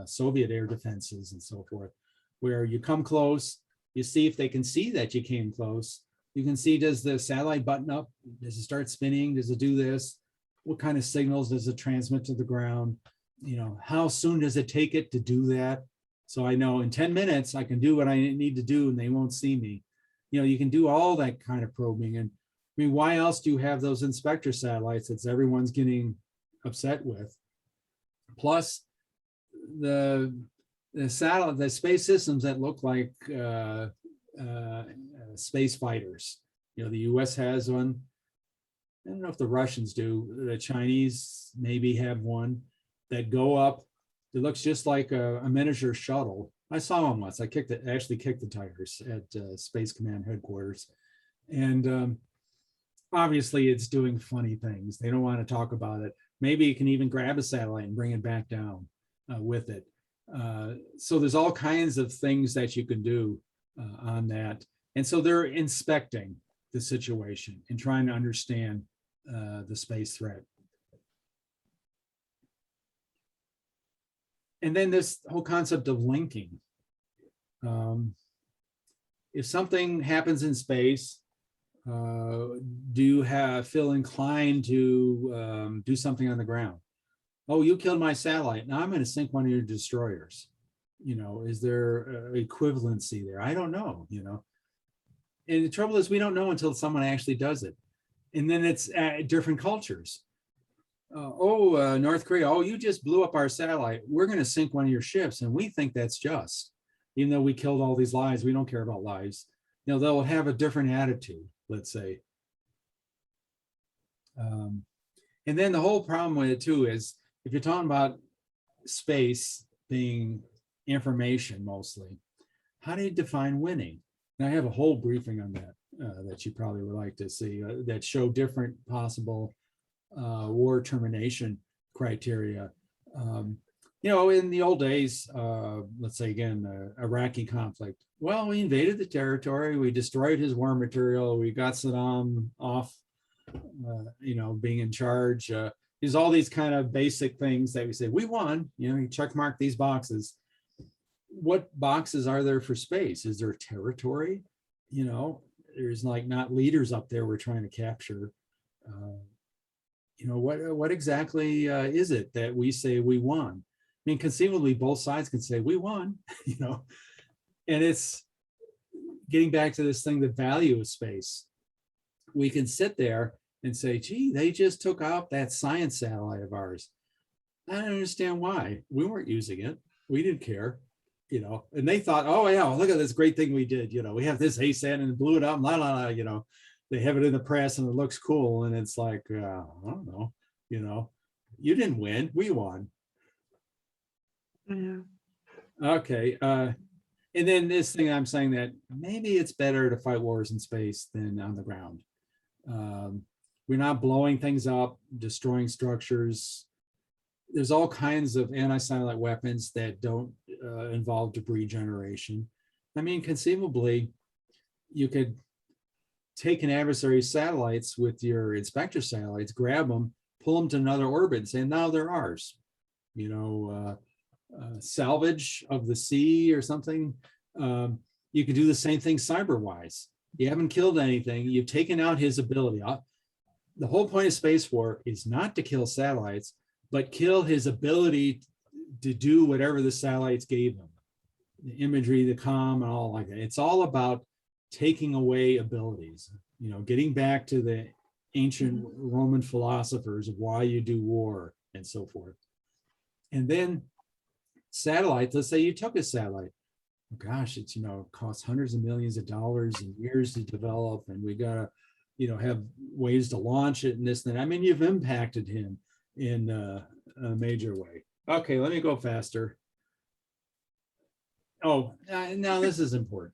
Soviet air defenses and so forth, where you come close, you see if they can see that you came close. You can see, does the satellite button up? Does it start spinning? Does it do this? What kind of signals does it transmit to the ground? How soon does it take it to do that? So I know in 10 minutes, I can do what I need to do and they won't see me. You can do all that kind of probing. And I mean, why else do you have those inspector satellites that everyone's getting upset with? Plus, the space systems that look like space fighters. You know, the US has one. I don't know if the Russians do. The Chinese maybe have one that go up. It looks just like a miniature shuttle. I saw one once. I actually kicked the tires at Space Command headquarters. And obviously it's doing funny things. They don't want to talk about it. Maybe you can even grab a satellite and bring it back down with it. So there's all kinds of things that you can do on that. And so they're inspecting the situation and trying to understand the space threat. And then this whole concept of linking. If something happens in space, do you feel inclined to do something on the ground? Oh, you killed my satellite. Now I'm going to sink one of your destroyers. You know, is there equivalency there? I don't know, you know. And the trouble is we don't know until someone actually does it. And then it's different cultures. North Korea, oh, you just blew up our satellite. We're going to sink one of your ships. And we think that's just, even though we killed all these lives, we don't care about lives. You know, they'll have a different attitude, let's say. And then the whole problem with it too is if you're talking about space being information mostly, how do you define winning? And I have a whole briefing on that that you probably would like to see that show different possible war termination criteria. You know, in the old days, let's say again, Iraqi conflict. Well, we invaded the territory, we destroyed his war material, we got Saddam off, you know, being in charge. There's all these kind of basic things that we say, we won, you know, you check mark these boxes. What boxes are there for space? Is there territory? You know, there's like not leaders up there we're trying to capture. You know, what exactly is it that we say we won? I mean, conceivably, both sides can say we won, you know, and it's getting back to this thing, the value of space. We can sit there and say, gee, they just took out that science satellite of ours. I don't understand why. We weren't using it. We didn't care, you know, and they thought, oh yeah, well, look at this great thing we did. You know, we have this ASAT and blew it up, you know, they have it in the press and it looks cool. And it's like, I don't know, you know, you didn't win, we won. Yeah. Okay. And then this thing I'm saying that maybe it's better to fight wars in space than on the ground. We're not blowing things up, destroying structures. There's all kinds of anti-satellite weapons that don't involve debris generation. I mean, conceivably, you could take an adversary's satellites with your inspector satellites, grab them, pull them to another orbit and say, now they're ours. You know, salvage of the sea or something. You can do the same thing cyber-wise. You haven't killed anything. You've taken out his ability. The whole point of space war is not to kill satellites, but kill his ability to do whatever the satellites gave him. The imagery, the comm, and all like that. It's all about taking away abilities, you know, getting back to the ancient Roman philosophers of why you do war and so forth. And then satellites, let's say you took a satellite. Gosh, it's, you know, costs hundreds of millions of dollars and years to develop, and we gotta, you know, have ways to launch it and this and that. I mean, you've impacted him in a major way. Okay, let me go faster. Oh, now this is important.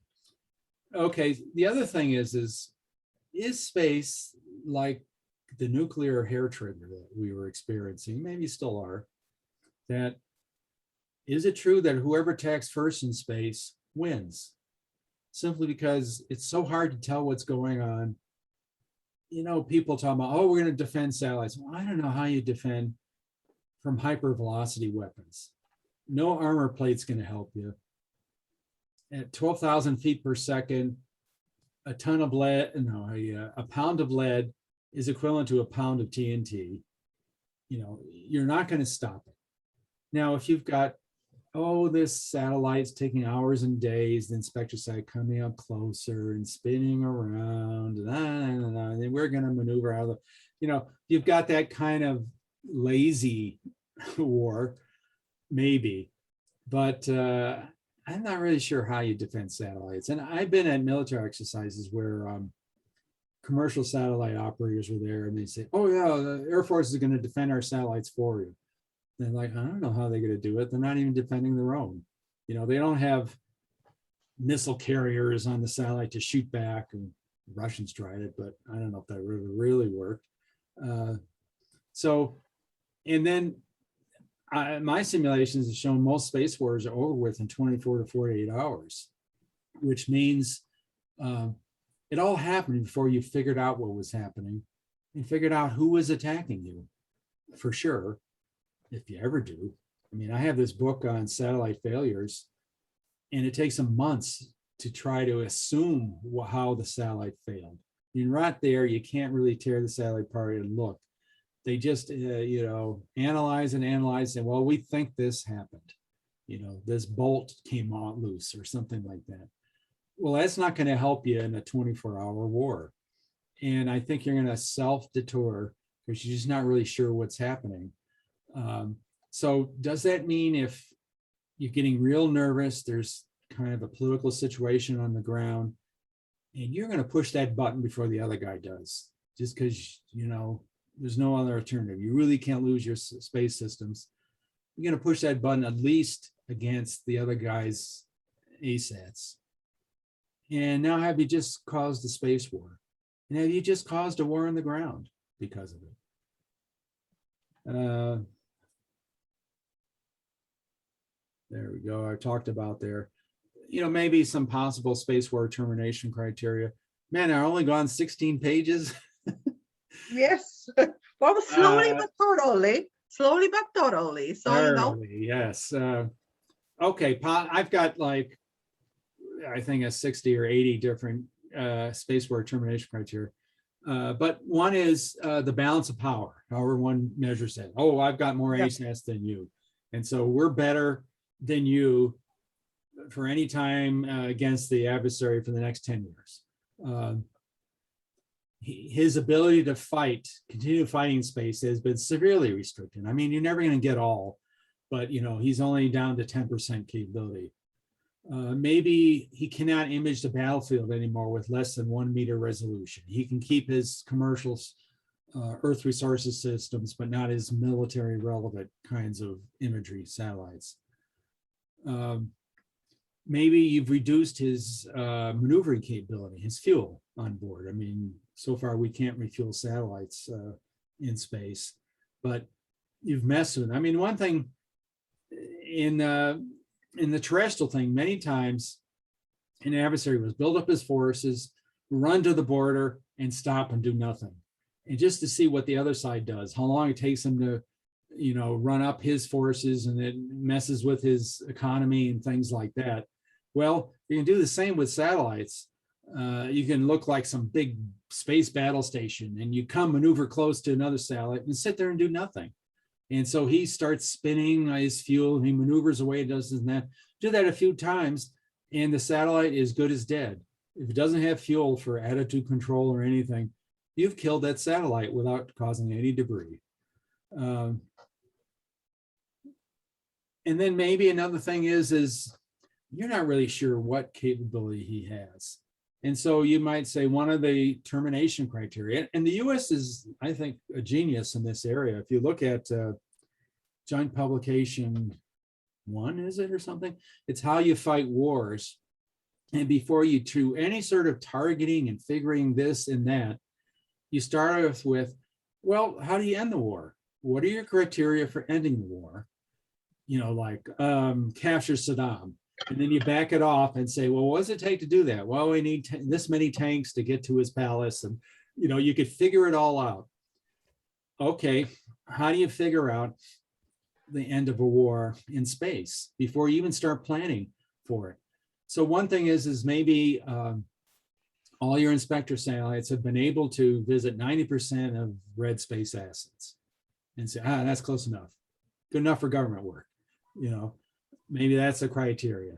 Okay, the other thing is space like the nuclear hair trigger that we were experiencing, maybe still are, that is it true that whoever attacks first in space wins? Simply because it's so hard to tell what's going on. You know, people talk about, oh, we're going to defend satellites. Well, I don't know how you defend from hypervelocity weapons. No armor plate's going to help you. At 12,000 feet per second, a ton of lead, no, a pound of lead is equivalent to a pound of TNT. You know, you're not going to stop it. Now, if you've got, oh, this satellite's taking hours and days, the inspector site coming up closer and spinning around, and then we're going to maneuver out of the, you know, you've got that kind of lazy war, maybe, but I'm not really sure how you defend satellites. And I've been at military exercises where commercial satellite operators were there and they say, oh yeah, the Air Force is going to defend our satellites for you. They're like, I don't know how they're going to do it. They're not even defending their own. You know, they don't have missile carriers on the satellite to shoot back, and the Russians tried it, but I don't know if that really worked. And then my simulations have shown most space wars are over with in 24 to 48 hours, which means it all happened before you figured out what was happening and figured out who was attacking you, for sure, if you ever do. I mean, I have this book on satellite failures, and it takes them months to try to assume how the satellite failed. You're right there, you can't really tear the satellite apart and look. They just, analyze and analyze, and well, we think this happened. You know, this bolt came out loose or something like that. Well, that's not going to help you in a 24-hour war. And I think you're going to self-detour because you're just not really sure what's happening. So does that mean if you're getting real nervous, there's kind of a political situation on the ground, and you're going to push that button before the other guy does, just because, there's no other alternative. You really can't lose your space systems. You're going to push that button at least against the other guy's ASATs. And now have you just caused a space war? And have you just caused a war on the ground because of it? There we go. I talked about there. Maybe some possible space war termination criteria. Man, I've only gone 16 pages. Yes. Well, slowly but thoroughly. Slowly but thoroughly. So, yes. Okay, I've got I think a 60 or 80 different space war termination criteria. But one is the balance of power, however one measures that. Oh, I've got more ASATs than you. And so we're better than you for any time against the adversary for the next 10 years. His ability to continue fighting in space has been severely restricted. I mean, you're never going to get all, but he's only down to 10% capability. Maybe he cannot image the battlefield anymore with less than 1 meter resolution. He can keep his commercial Earth resources systems, but not his military relevant kinds of imagery satellites. Maybe you've reduced his maneuvering capability, his fuel on board. I mean, so far we can't refuel satellites in space, but you've messed with them. I mean, one thing in the terrestrial thing, many times an adversary was build up his forces, run to the border, and stop and do nothing. And just to see what the other side does, how long it takes him to, run up his forces, and it messes with his economy and things like that. Well, you can do the same with satellites. You can look like some big space battle station, and you come maneuver close to another satellite and sit there and do nothing. And so he starts spinning his fuel, he maneuvers away, does this and that. Do that a few times, and the satellite is good as dead. If it doesn't have fuel for attitude control or anything, you've killed that satellite without causing any debris. And then maybe another thing is you're not really sure what capability he has. And so you might say one of the termination criteria, and the US is, I think, a genius in this area. If you look at Joint Publication 1, is it, or something? It's how you fight wars. And before you do any sort of targeting and figuring this and that, you start off with, well, how do you end the war? What are your criteria for ending the war? Capture Saddam. And then you back it off and say, well, what does it take to do that? Well, we need this many tanks to get to his palace. And, you could figure it all out. Okay, how do you figure out the end of a war in space before you even start planning for it? So one thing is maybe all your inspector satellites have been able to visit 90% of red space assets and say, that's close enough. Good enough for government work. Maybe that's a criteria.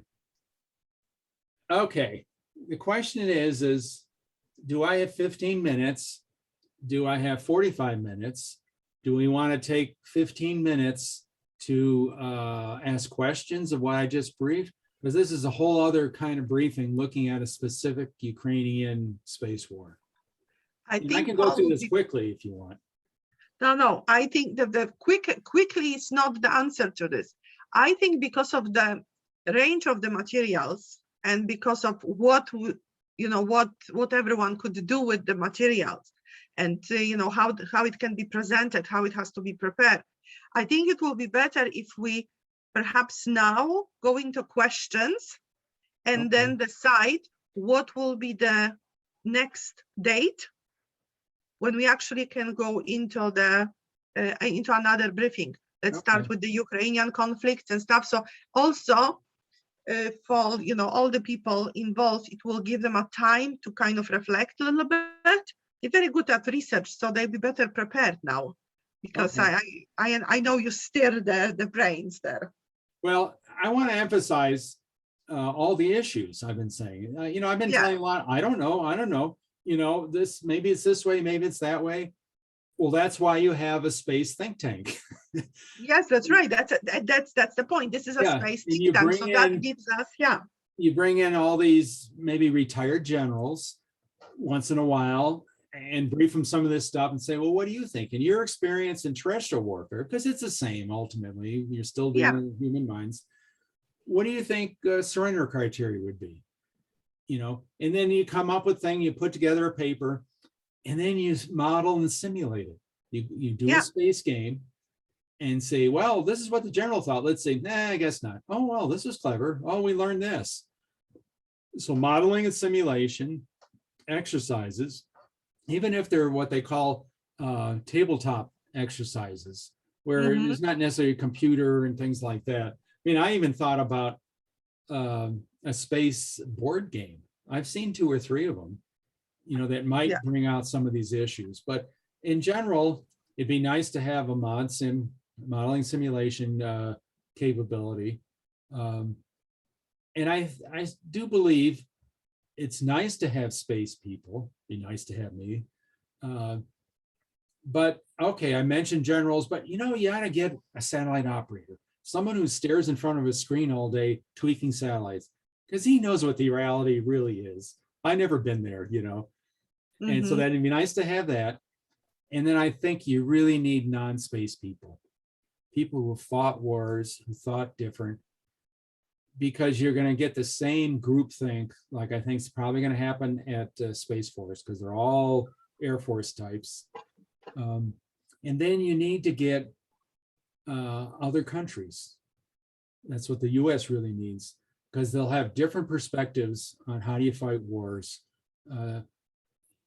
Okay, the question is, do I have 15 minutes? Do I have 45 minutes? Do we want to take 15 minutes to ask questions of what I just briefed, because this is a whole other kind of briefing looking at a specific Ukrainian space war. I And I think can go through Paul, this quickly if you want. no, I think that the quickly is not the answer to this. I think because of the range of the materials and because of what everyone could do with the materials, and how it can be presented, how it has to be prepared. I think it will be better if we perhaps now go into questions and then decide what will be the next date when we actually can go into the into another briefing. Let's start with the Ukrainian conflict and stuff. So also for all the people involved, it will give them a time to kind of reflect a little bit. They're very good at research, so they'll be better prepared now. Because I know you stir the brains there. Well, I want to emphasize all the issues I've been saying. I've been telling a lot. I don't know. This, maybe it's this way, maybe it's that way. Well, that's why you have a space think tank. Yes, that's right. That's the point. This is a space think tank, so that gives us You bring in all these maybe retired generals once in a while and brief them some of this stuff and say, well, what do you think? In your experience in terrestrial warfare, because it's the same ultimately, you're still dealing with human minds. What do you think surrender criteria would be? And then you come up with things, you put together a paper, and then you model and simulate it. You do a space game and say, well, this is what the general thought. Let's say, nah, I guess not. Oh, well, this was clever. Oh, we learned this. So modeling and simulation exercises, even if they're what they call tabletop exercises, where it's not necessarily a computer and things like that. I mean, I even thought about a space board game. I've seen 2 or 3 of them, that might bring out some of these issues. But in general, it'd be nice to have a modeling simulation capability. And I do believe it's nice to have space people. Be nice to have me. But okay, I mentioned generals, but you got to get a satellite operator, someone who stares in front of a screen all day tweaking satellites, because he knows what the reality really is. I've never been there, and so that'd be nice to have that. And then I think you really need non-space people who fought wars, who thought different, because you're going to get the same groupthink, like I think is probably going to happen at Space Force, because they're all Air Force types. And then you need to get other countries. That's what the US really needs, because they'll have different perspectives on how do you fight wars.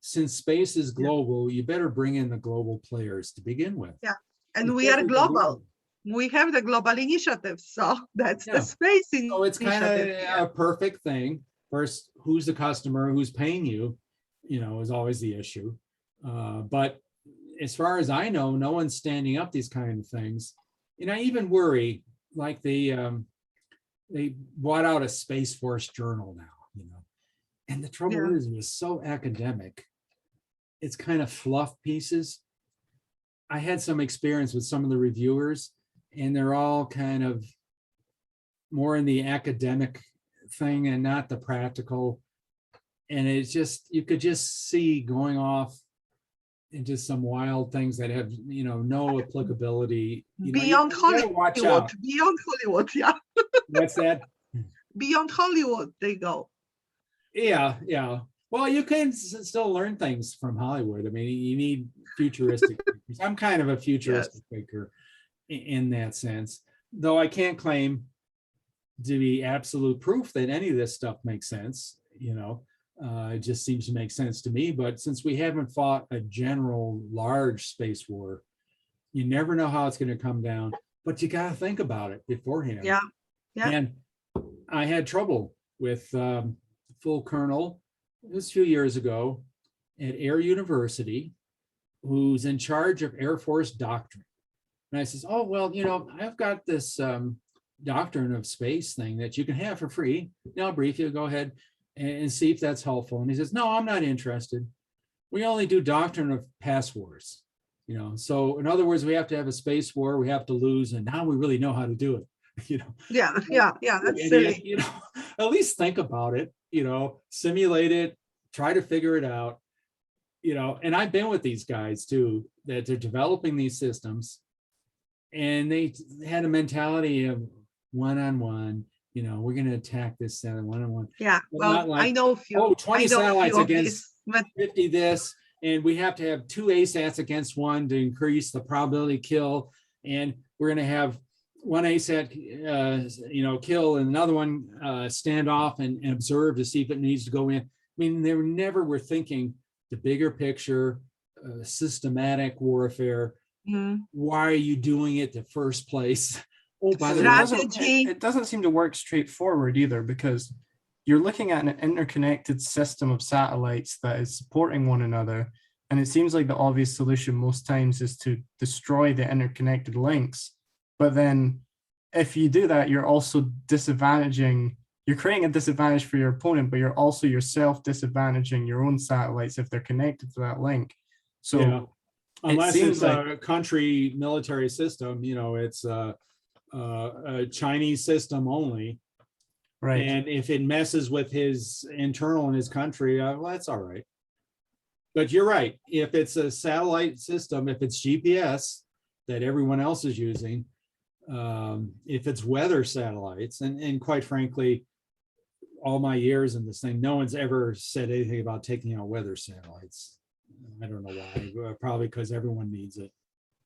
Since space is global, you better bring in the global players to begin with. Yeah, and we are global. We have the global initiative, so that's the space initiative. So it's kind of a perfect thing. First, who's the customer, who's paying you, is always the issue. But as far as I know, no one's standing up these kind of things. And I even worry, like they brought out a Space Force journal now, and the trouble is, it was so academic. It's kind of fluff pieces. I had some experience with some of the reviewers, and they're all kind of more in the academic thing and not the practical. And it's just, you could just see going off into some wild things that have, no applicability. Beyond Hollywood, beyond Hollywood, yeah. What's that? Beyond Hollywood, they go. Yeah. Well, you can still learn things from Hollywood. I mean, you need futuristic thinkers. I'm kind of a futuristic thinker in that sense, though I can't claim to be absolute proof that any of this stuff makes sense. It just seems to make sense to me. But since we haven't fought a general large space war, you never know how it's going to come down, but you got to think about it beforehand. Yeah. And I had trouble with full colonel, it was a few years ago, at Air University, who's in charge of Air Force Doctrine. And I says, oh, well, I've got this Doctrine of Space thing that you can have for free. I'll brief you, go ahead and see if that's helpful. And he says, no, I'm not interested. We only do Doctrine of Past Wars. You know, so in other words, we have to have a space war, we have to lose, and now we really know how to do it. You know, Yeah, that's and silly. you know, at least think about it, you know, simulate it, try to figure it out, you know. And I've been with these guys too, that they're developing these systems, and they had a mentality of one-on-one, you know, we're going to attack this one-on-one. Yeah, But well, not like, I know a few. oh, 20 I know a satellites few of against these, but 50 this, and we have to have 2 ASATs against 1 to increase the probability kill, and we're going to have 1 ASAT, you know, kill, and another one stand off and observe to see if it needs to go in. I mean, they never were thinking the bigger picture, systematic warfare. Why are you doing it in the first place? Oh, by the way, strategy. It doesn't seem to work straightforward either, because you're looking at an interconnected system of satellites that is supporting one another. And it seems like the obvious solution most times is to destroy the interconnected links. But then if you do that, you're also disadvantaging, you're creating a disadvantage for your opponent, but you're also yourself disadvantaging your own satellites if they're connected to that link. So yeah. Unless it's like a country military system, you know, it's a Chinese system only. right. And if it messes with his internal in his country, well, that's all right. But you're right. If it's a satellite system, if it's GPS that everyone else is using, if it's weather satellites, and quite frankly, all my years in this thing, no one's ever said anything about taking out weather satellites. I don't know why, probably because everyone needs it.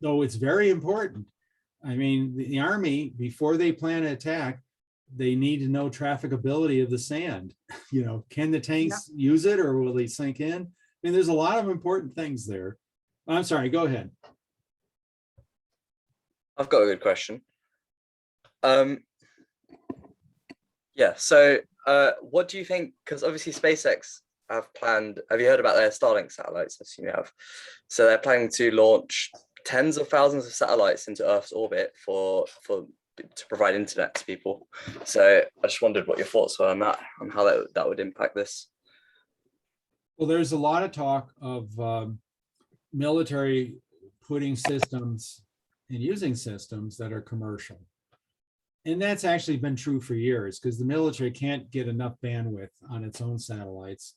Though it's very important. I mean, the Army, before they plan an attack, they need to know trafficability of the sand. You know, can the tanks use it, or will they sink in? I mean, there's a lot of important things there. I'm sorry, go ahead. I've got a good question. Yeah, so what do you think, because obviously SpaceX have planned, have you heard about their Starlink satellites? I assume you have. So they're planning to launch tens of thousands of satellites into Earth's orbit to provide internet to people. So I just wondered what your thoughts were on that, on how that would impact this. Well, there's a lot of talk of military putting systems and using systems that are commercial. And that's actually been true for years, because the military can't get enough bandwidth on its own satellites.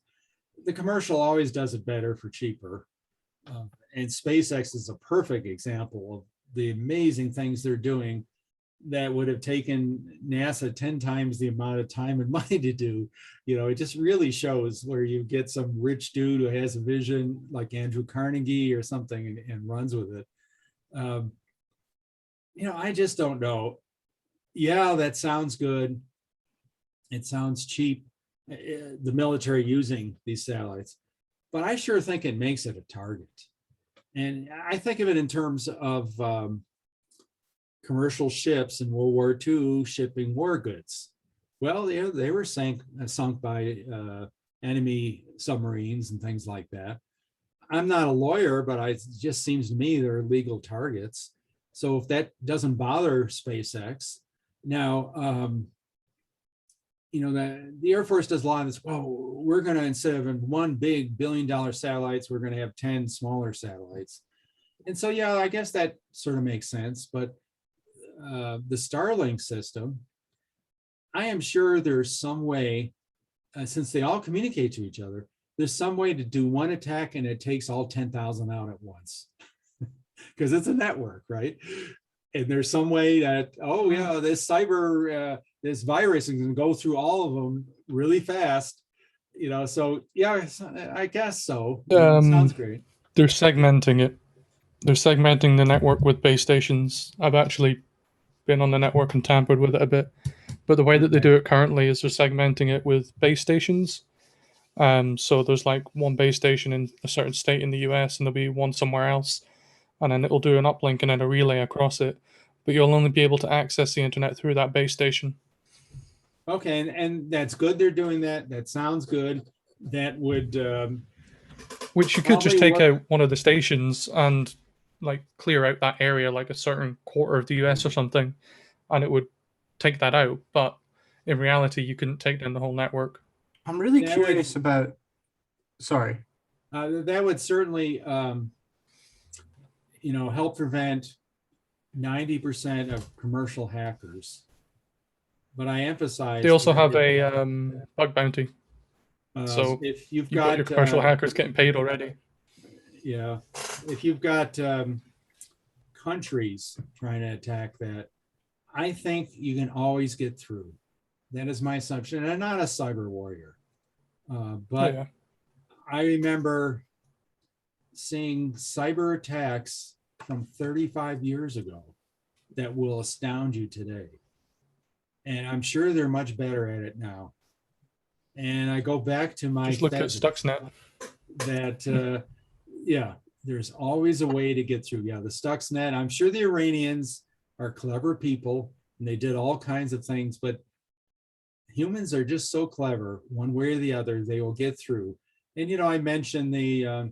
The commercial always does it better for cheaper. And SpaceX is a perfect example of the amazing things they're doing that would have taken NASA 10 times the amount of time and money to do. You know, it just really shows where you get some rich dude who has a vision like Andrew Carnegie or something and runs with it. You know, I just don't know. Yeah, that sounds good. It sounds cheap, the military using these satellites, but I sure think it makes it a target. And I think of it in terms of commercial ships in World War II shipping war goods. Well, they were sunk by enemy submarines and things like that. I'm not a lawyer, but it just seems to me they're legal targets. So if that doesn't bother SpaceX, now, you know, the Air Force does a lot of this. Well, we're going to, instead of one big billion-dollar satellites, we're going to have 10 smaller satellites. And so, yeah, I guess that sort of makes sense. But the Starlink system, I am sure there's some way, since they all communicate to each other, there's some way to do one attack and it takes all 10,000 out at once. Because it's a network, right? And there's some way that, oh yeah, this this virus is going to go through all of them really fast, you know. So yeah, I guess so. Sounds great. They're segmenting it. They're segmenting the network with base stations. I've actually been on the network and tampered with it a bit, but the way that they do it currently is they're segmenting it with base stations. So there's like one base station in a certain state in the US, and there'll be one somewhere else, and then it'll do an uplink and then a relay across it. But you'll only be able to access the internet through that base station. Okay, and that's good. They're doing that. That sounds good. That would. Which you could just take out one of the stations and like clear out that area, like a certain quarter of the US or something, and it would take that out. But in reality, you couldn't take down the whole network. I'm really curious about. Sorry. That would certainly. help prevent 90% of commercial hackers. But I emphasize They also have that, a bug bounty. So if you've You've got your got commercial hackers getting paid already. yeah, if you've got countries trying to attack that, I think you can always get through. That is my assumption. And I'm not a cyber warrior, but Yeah. I remember seeing cyber attacks from 35 years ago that will astound you today. And I'm sure they're much better at it now. And I go back to my Just look at thesis Stuxnet. that, yeah, there's always a way to get through. Yeah, the Stuxnet, I'm sure the Iranians are clever people and they did all kinds of things, but humans are just so clever, one way or the other, they will get through. And, I mentioned the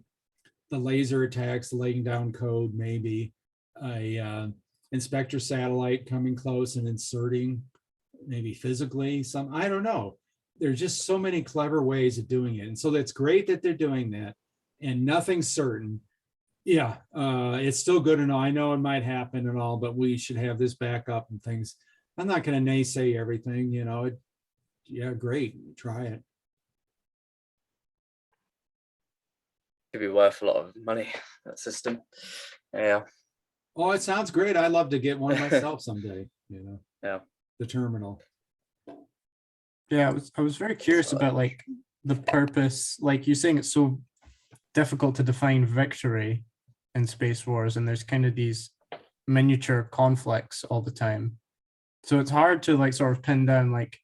laser attacks, laying down code, maybe a inspector satellite coming close and inserting maybe physically some, I don't know. There's just so many clever ways of doing it. And so that's great that they're doing that, and nothing's certain. Yeah, it's still good to know. I know it might happen and all, but we should have this backup and things. I'm not going to naysay everything, yeah, great, try it. Could be worth a lot of money, that system. Yeah. Oh, it sounds great. I'd love to get one myself someday, Yeah. The terminal. Yeah, I was very curious about like the purpose. Like you're saying, it's so difficult to define victory in space wars, and there's kind of these miniature conflicts all the time. So it's hard to like sort of pin down like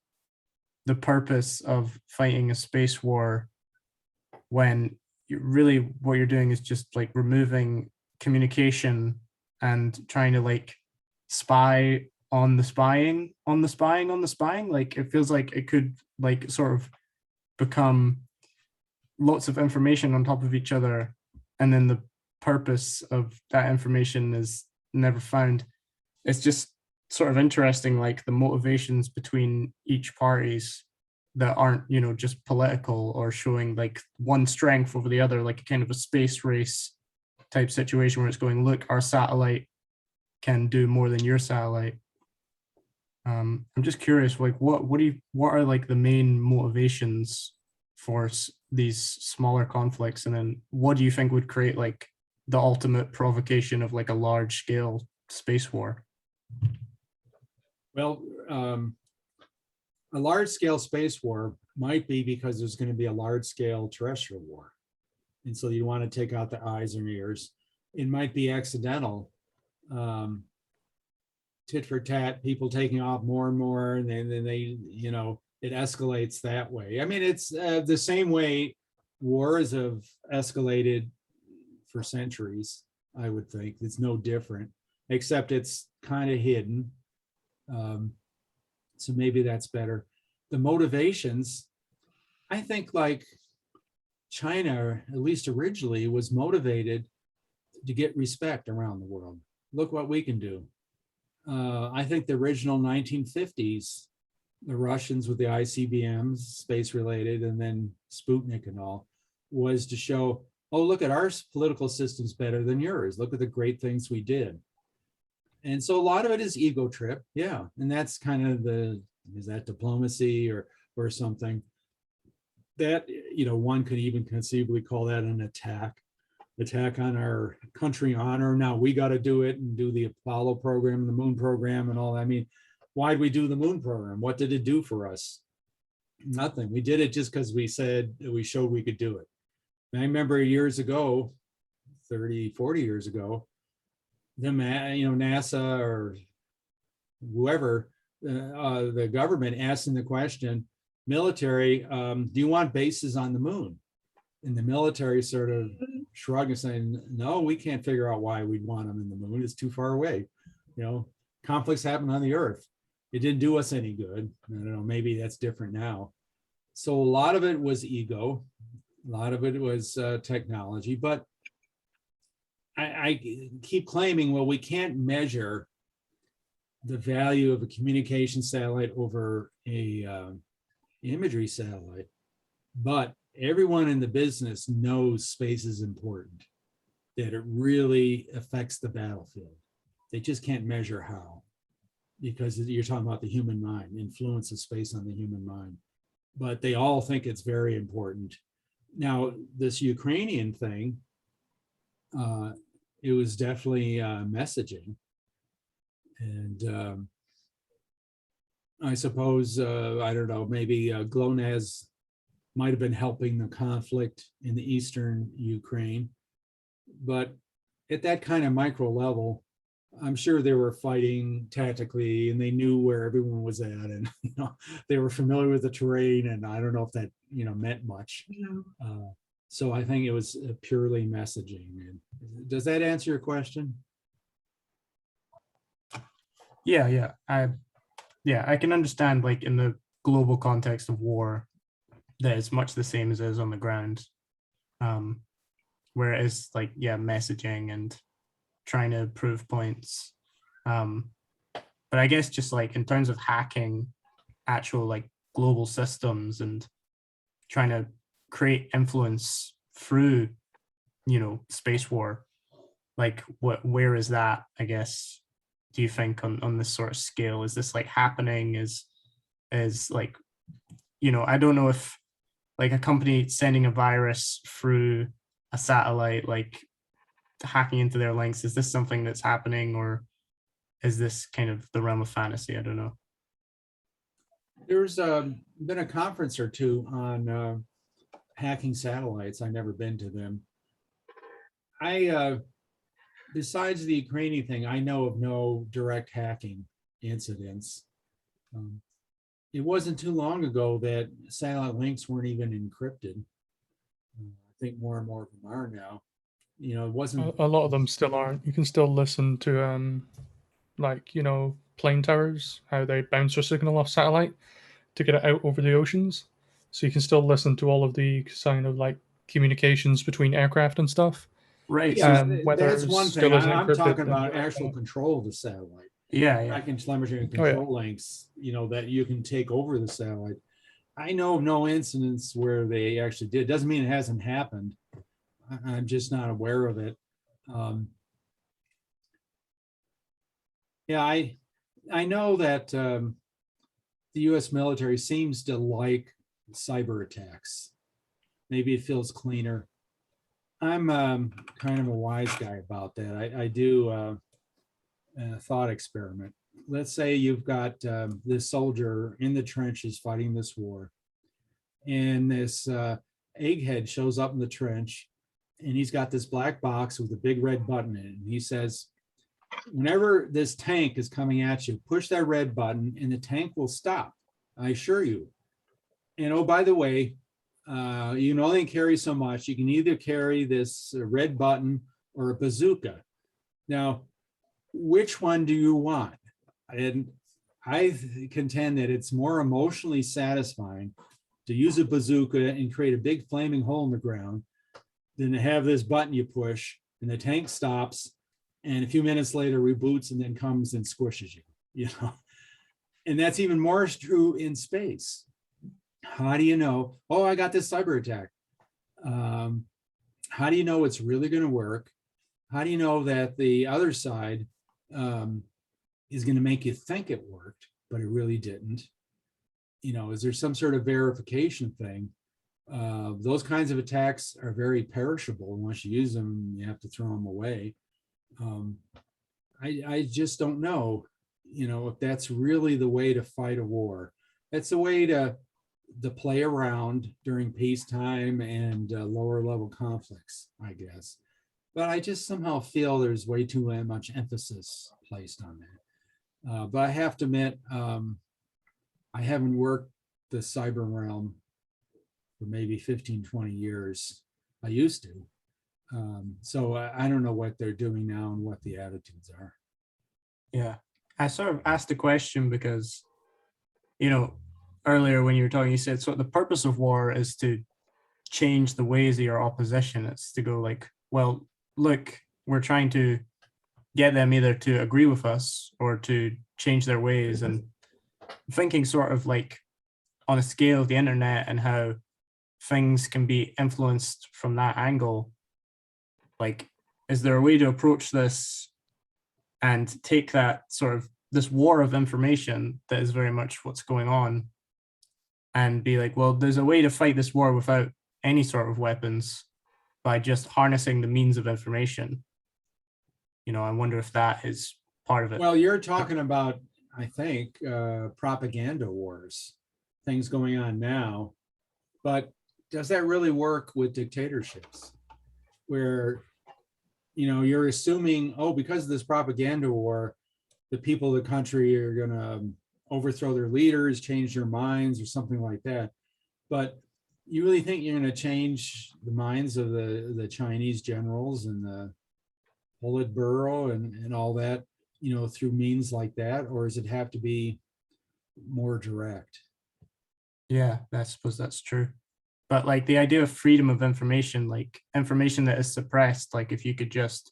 the purpose of fighting a space war when what you're doing is just like removing communication and trying to like spy on the spying on the spying on the spying. Like it feels like it could like sort of become lots of information on top of each other, and then the purpose of that information is never found. It's just sort of interesting, like the motivations between each parties that aren't, just political or showing like one strength over the other, like a kind of a space race type situation where it's going, look, our satellite can do more than your satellite. I'm just curious, like what are like the main motivations for these smaller conflicts, and then what do you think would create like the ultimate provocation of like a large scale space war? Well, a large scale space war might be because there's going to be a large scale terrestrial war. And so you want to take out the eyes and ears. It might be accidental. Tit for tat, people taking off more and more, and then they, it escalates that way. I mean, it's the same way wars have escalated for centuries, I would think. It's no different, except it's kind of hidden. So maybe that's better. The motivations, I think like China, at least originally, was motivated to get respect around the world. Look what we can do. I think the original 1950s, the Russians with the ICBMs, space related, and then Sputnik and all, was to show, oh, look at our political system's better than yours. Look at the great things we did. And so a lot of it is ego trip. Yeah. And that's kind of is that diplomacy or something that, one could even conceivably call that an attack on our country honor. Now we got to do it and do the Apollo program, the moon program and all that. I mean, why'd we do the moon program? What did it do for us? Nothing. We did it just because we said we showed we could do it. And I remember years ago, 30, 40 years ago, them, NASA or whoever, the government asking the question, military, do you want bases on the moon? And the military sort of shrugged and saying, no, we can't figure out why we'd want them in the moon. It's too far away. Conflicts happen on the earth. It didn't do us any good. I don't know, maybe that's different now. So a lot of it was ego. A lot of it was technology, but I keep claiming, well, we can't measure the value of a communication satellite over a imagery satellite, but everyone in the business knows space is important. that it really affects the battlefield. They just can't measure how, because you're talking about the human mind, influence of space on the human mind. But they all think it's very important. Now, this Ukrainian thing, it was definitely messaging. And I suppose, I don't know, maybe GLONASS might have been helping the conflict in the eastern Ukraine. But at that kind of micro level, I'm sure they were fighting tactically and they knew where everyone was at, and they were familiar with the terrain, and I don't know if that meant much. So I think it was purely messaging. And does that answer your question? Yeah, I can understand, like, in the global context of war, that it's much the same as it is on the ground. Where it is like, messaging and trying to prove points. But I guess just like in terms of hacking actual like global systems and trying to create influence through, space war, like where is that, I guess, do you think on this sort of scale? Is this like happening? Is like, I don't know if like a company sending a virus through a satellite, like hacking into their links, is this something that's happening, or is this kind of the realm of fantasy? I don't know. There's been a conference or two on hacking satellites. I've never been to them. Besides the Ukrainian thing, I know of no direct hacking incidents. It wasn't too long ago that satellite links weren't even encrypted. I think more and more of them are now. It wasn't. A lot of them still aren't. You can still listen to plane towers, how they bounce their signal off satellite to get it out over the oceans. So you can still listen to all of the kind of like communications between aircraft and stuff. Right. Yeah, whether that's one still thing. isn't I'm encrypted, talking then about you're actual okay. control of the satellite. Yeah. Tracking, telemetry, and Oh, yeah. control links, that you can take over the satellite. I know of no incidents where they actually did. Doesn't mean it hasn't happened. I'm just not aware of it. I know that the U.S. military seems to like cyber attacks. Maybe it feels cleaner. I'm kind of a wise guy about that. I do a thought experiment. Let's say you've got this soldier in the trenches fighting this war, and this egghead shows up in the trench, and he's got this black box with a big red button in it. And he says, whenever this tank is coming at you, push that red button and the tank will stop, I assure you. And oh, by the way, you can only carry so much. You can either carry this red button or a bazooka. Now, which one do you want? And I contend that it's more emotionally satisfying to use a bazooka and create a big flaming hole in the ground than to have this button you push and the tank stops and a few minutes later reboots and then comes and squishes you, And that's even more true in space. How do you know, oh, I got this cyber attack? How do you know it's really going to work? How do you know that the other side is going to make you think it worked, but it really didn't? Is there some sort of verification thing? Those kinds of attacks are very perishable. Once you use them, you have to throw them away. I just don't know, if that's really the way to fight a war. That's the way to play around during peacetime and lower level conflicts, I guess. But I just somehow feel there's way too much emphasis placed on that. But I have to admit, I haven't worked the cyber realm for maybe 15, 20 years. I used to. So I don't know what they're doing now and what the attitudes are. Yeah. I sort of asked the question because, earlier when you were talking, you said, so the purpose of war is to change the ways of your opposition. It's to go like, well, look, we're trying to get them either to agree with us or to change their ways. And thinking sort of like on a scale of the internet and how things can be influenced from that angle, like is there a way to approach this and take that sort of this war of information that is very much what's going on and be like, well, there's a way to fight this war without any sort of weapons by just harnessing the means of information. You know, I wonder if that is part of it. Well, you're talking about, I think, propaganda wars, things going on now. But does that really work with dictatorships where, you know, you're assuming, oh, because of this propaganda war, the people of the country are going to overthrow their leaders, change their minds or something like that. But you really think you're going to change the minds of the Chinese generals and the Politburo and all that, you know, through means like that? Or does it have to be more direct? Yeah, I suppose that's true. But like the idea of freedom of information, like information that is suppressed, like if you could just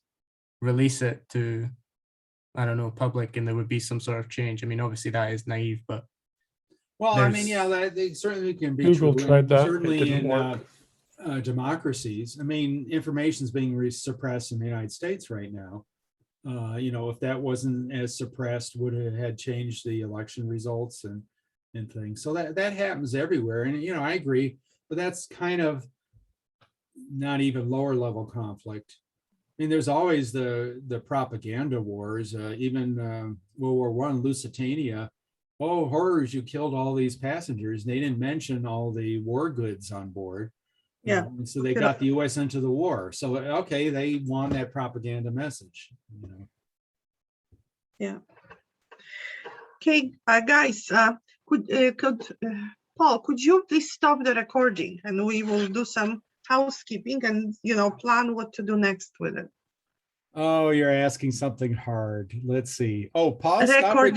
release it to, I don't know, public and there would be some sort of change. I mean, obviously that is naive, but Well, I mean, there's- yeah, that they certainly can be Google true. tried And that. It certainly didn't in work. democracies. I mean, information is being suppressed in the United States right now. You know, if that wasn't as suppressed, would it had changed the election results and things. So that happens everywhere. And, you know, I agree, but that's kind of not even lower level conflict. I mean, there's always the propaganda wars, even World War I, Lusitania. Oh, horrors, you killed all these passengers. They didn't mention all the war goods on board. Yeah. And so they got the US into the war. So, okay, they won that propaganda message, you know. Okay, guys, Paul, could you please stop the recording and we will do some housekeeping and, you know, plan what to do next with it. Oh, you're asking something hard. Let's see. Oh, pause. Stop Recording.